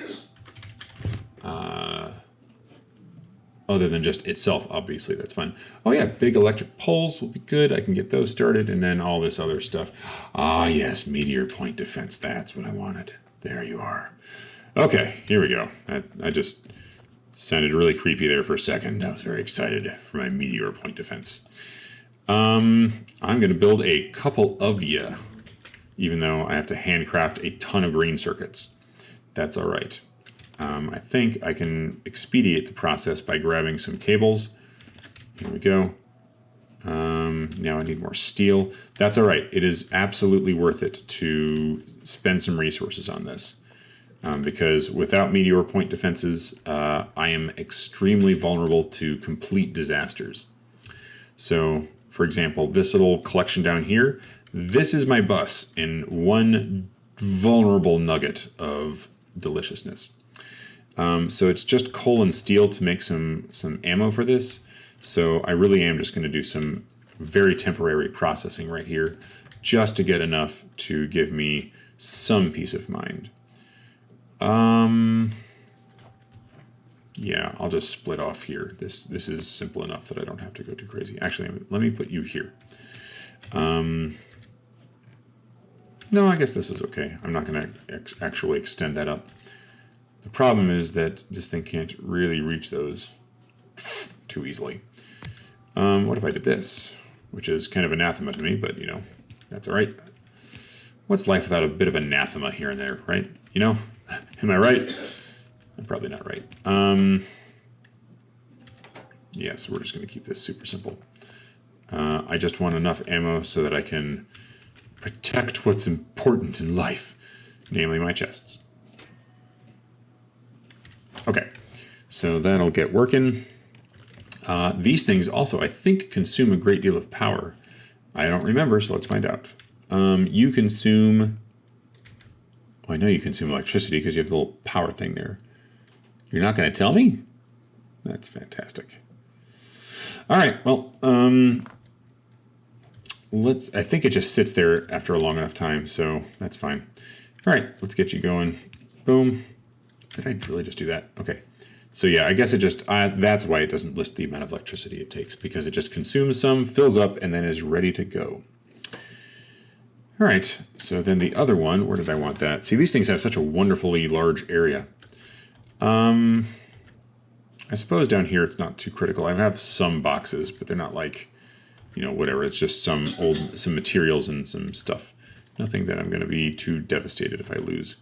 Other than just itself, obviously, that's fun. Oh yeah, big electric poles will be good. I can get those started, and then all this other stuff. Ah yes, meteor point defense. That's what I wanted. There you are. Okay, here we go. I just sounded really creepy there for a second. I was very excited for my meteor point defense. I'm going to build a couple of you, even though I have to handcraft a ton of green circuits. That's all right. I think I can expedite the process by grabbing some cables. Here we go. Now I need more steel. That's all right. It is absolutely worth it to spend some resources on this. Because without meteor point defenses, I am extremely vulnerable to complete disasters. So, for example, this little collection down here, this is my bus in one vulnerable nugget of deliciousness. So it's just coal and steel to make some ammo for this. So I really am just going to do some very temporary processing right here just to get enough to give me some peace of mind. Yeah, I'll just split off here. This is simple enough that I don't have to go too crazy. Actually, let me put you here. No, I guess this is okay. I'm not going to actually extend that up. The problem is that this thing can't really reach those too easily. What if I did this? Which is kind of anathema to me, but, you know, that's all right. What's life without a bit of anathema here and there, right? You know, am I right? I'm probably not right. Yeah, so we're just going to keep this super simple. I just want enough ammo so that I can protect what's important in life, namely my chests. Okay, so that'll get working. These things also, I think, consume a great deal of power. I don't remember, so let's find out. You consume... Oh, I know you consume electricity because you have the little power thing there. You're not going to tell me? That's fantastic. All right, well, I think it just sits there after a long enough time, so that's fine. All right, let's get you going. Boom. Did I really just do that? Okay. So yeah, I guess it just, that's why it doesn't list the amount of electricity it takes, because it just consumes some, fills up, and then is ready to go. All right, so then the other one, where did I want that? See, these things have such a wonderfully large area. I suppose down here it's not too critical. I have some boxes, but they're not like, you know, whatever. It's just some materials and some stuff. Nothing that I'm going to be too devastated if I lose.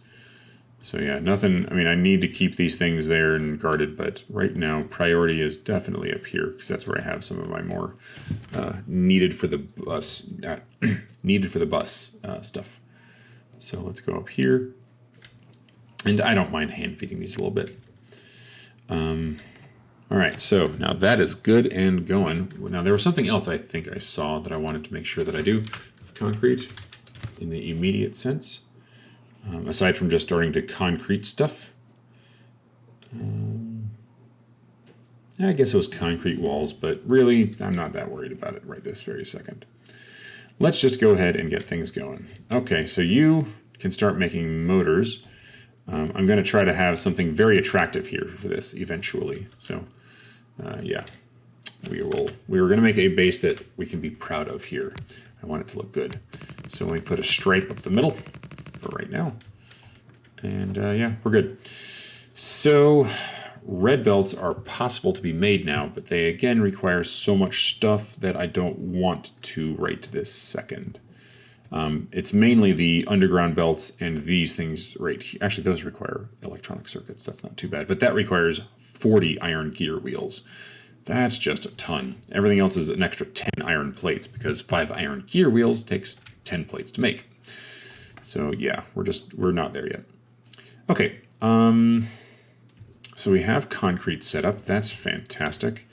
So yeah, nothing, I mean, I need to keep these things there and guarded, but right now priority is definitely up here because that's where I have some of my more needed for the bus stuff. So let's go up here. And I don't mind hand feeding these a little bit. All right, so now that is good and going. Now there was something else I think I saw that I wanted to make sure that I do with concrete in the immediate sense. Aside from just starting to concrete stuff. I guess it was concrete walls, but really, I'm not that worried about it right this very second. Let's just go ahead and get things going. Okay, so you can start making motors. I'm going to try to have something very attractive here for this eventually. So, yeah, we were going to make a base that we can be proud of here. I want it to look good. So let me put a stripe up the middle for right now. And yeah, we're good. So red belts are possible to be made now, but they again require so much stuff that I don't want to right this second. It's mainly the underground belts and these things right here. Actually, those require electronic circuits. That's not too bad, but that requires 40 iron gear wheels. That's just a ton. Everything else is an extra 10 iron plates because 5 iron gear wheels takes 10 plates to make. So yeah, we're not there yet. Okay, so we have concrete set up. That's fantastic.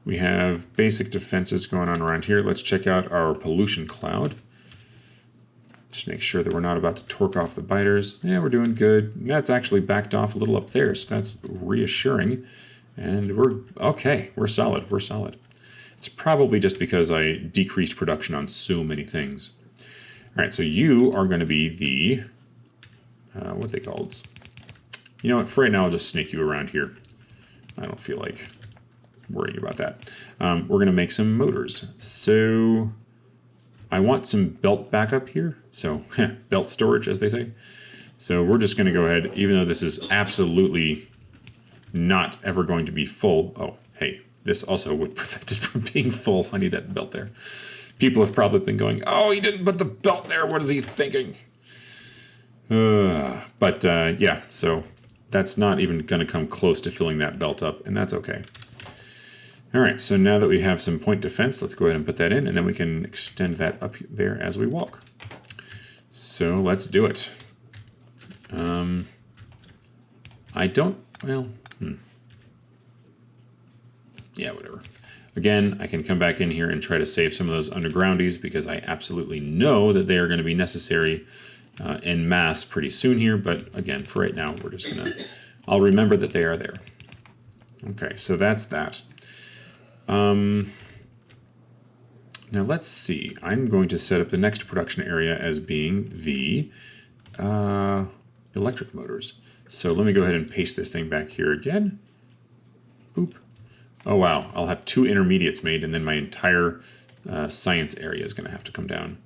We have basic defenses going on around here. Let's check out our pollution cloud. Just make sure that we're not about to torque off the biters. Yeah, we're doing good. That's actually backed off a little up there, so that's reassuring. And we're okay. We're solid. We're solid. It's probably just because I decreased production on so many things. All right, so you are going to be the, what they called? You know what, for right now I'll just snake you around here. I don't feel like worrying about that. We're going to make some motors. So I want some belt backup here. So belt storage, as they say. So we're just going to go ahead, even though this is absolutely not ever going to be full. Oh, hey, this also would prevent it from being full. I need that belt there. People have probably been going, oh, he didn't put the belt there. What is he thinking? Yeah, so that's not even going to come close to filling that belt up, and that's okay. All right, so now that we have some point defense, let's go ahead and put that in, and then we can extend that up there as we walk. So let's do it. I don't, well, yeah, whatever. Again, I can come back in here and try to save some of those undergroundies because I absolutely know that they are going to be necessary en masse pretty soon here. But again, for right now, we're just going to, I'll remember that they are there. Okay, so that's that. Now let's see. I'm going to set up the next production area as being the electric motors. So let me go ahead and paste this thing back here again. Boop. Oh, wow. I'll have 2 intermediates made, and then my entire science area is going to have to come down.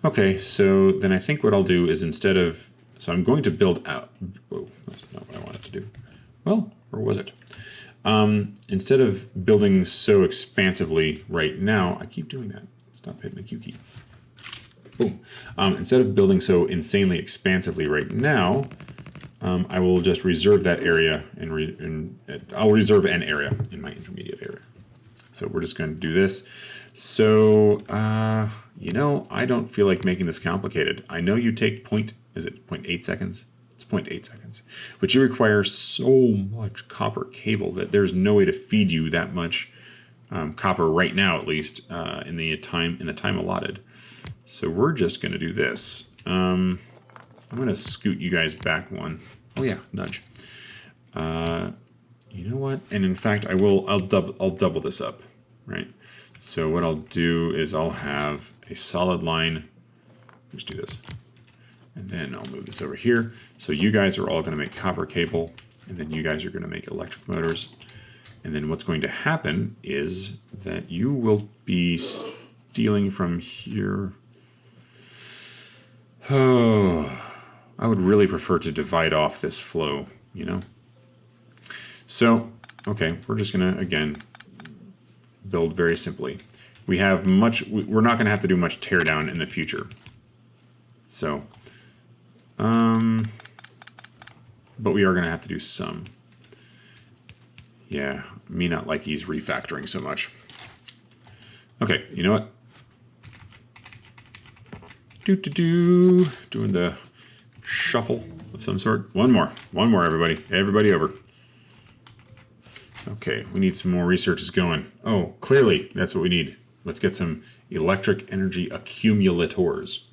Okay, so then I think what I'll do is instead of... So I'm going to build out... Whoa, that's not what I wanted to do. Well, or was it? Instead of building so expansively right now... I keep doing that. Stop hitting the Q key. Boom. Instead of building so insanely expansively right now... I will just reserve that area, and I'll reserve an area in my intermediate area. So we're just going to do this. So, you know, I don't feel like making this complicated. I know you take is it 0.8 seconds? It's 0.8 seconds. But you require so much copper cable that there's no way to feed you that much copper right now, at least, in the time allotted. So we're just going to do this. I'm going to scoot you guys back one. Oh yeah, nudge. You know what? And in fact, I'll double this up, right? So what I'll do is I'll have a solid line. Let's do this. And then I'll move this over here. So you guys are all going to make copper cable, and then you guys are going to make electric motors. And then what's going to happen is that you will be stealing from here. Oh, I would really prefer to divide off this flow, you know? So, okay, we're just going to, again, build very simply. We're not going to have to do much teardown in the future. So, but we are going to have to do some. Yeah, me not like he's refactoring so much. Okay, you know what? Doing the shuffle of some sort. One more, everybody over. Okay, we need some more researches going. Oh, clearly, that's what we need. Let's get some electric energy accumulators.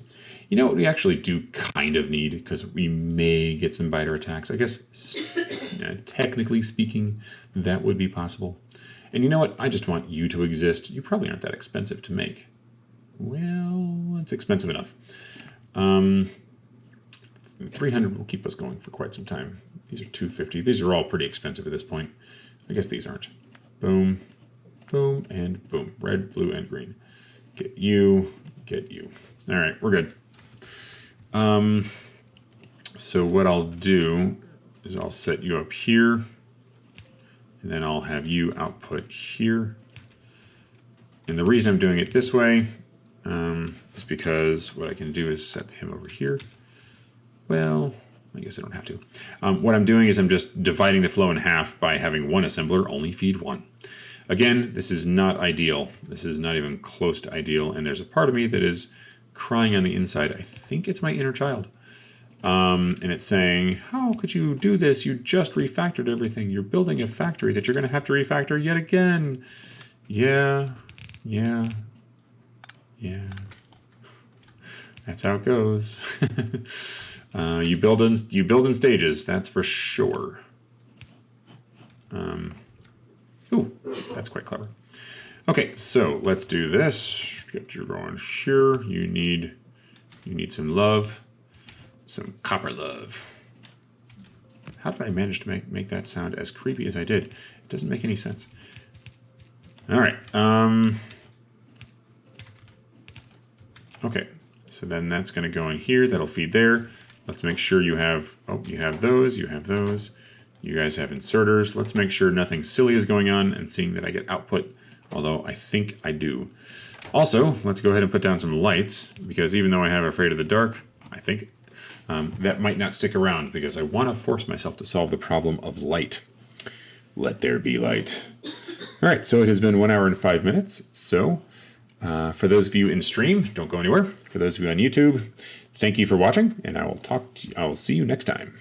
You know what we actually do kind of need, because we may get some biter attacks. I guess, technically speaking, that would be possible. And you know what? I just want you to exist. You probably aren't that expensive to make. Well, it's expensive enough. 300 will keep us going for quite some time. These are 250. These are all pretty expensive at this point. I guess these aren't. Boom, boom, and boom. Red, blue, and green. Get you, get you. All right, we're good. So what I'll do is I'll set you up here, and then I'll have you output here. And the reason I'm doing it this way is because what I can do is set him over here. Well, I guess I don't have to. What I'm doing is I'm just dividing the flow in half by having one assembler only feed one. Again, this is not ideal. This is not even close to ideal, and there's a part of me that is crying on the inside. I think it's my inner child. And it's saying, how could you do this? You just refactored everything. You're building a factory that you're going to have to refactor yet again. Yeah. That's how it goes. You build in stages, that's for sure. Ooh, that's quite clever. Okay, so let's do this. Get you going here. You need some love, some copper love. How did I manage to make that sound as creepy as I did? It doesn't make any sense. All right. Okay, so then that's going to go in here. That'll feed there. Let's make sure you have those. You have those. You guys have inserters. Let's make sure nothing silly is going on and seeing that I get output, although I think I do. Also, let's go ahead and put down some lights, because even though I have Afraid of the Dark, I think that might not stick around, because I want to force myself to solve the problem of light. Let there be light. All right, so it has been 1 hour and 5 minutes. So for those of you in stream, don't go anywhere. For those of you on YouTube, thank you for watching, and I will see you next time.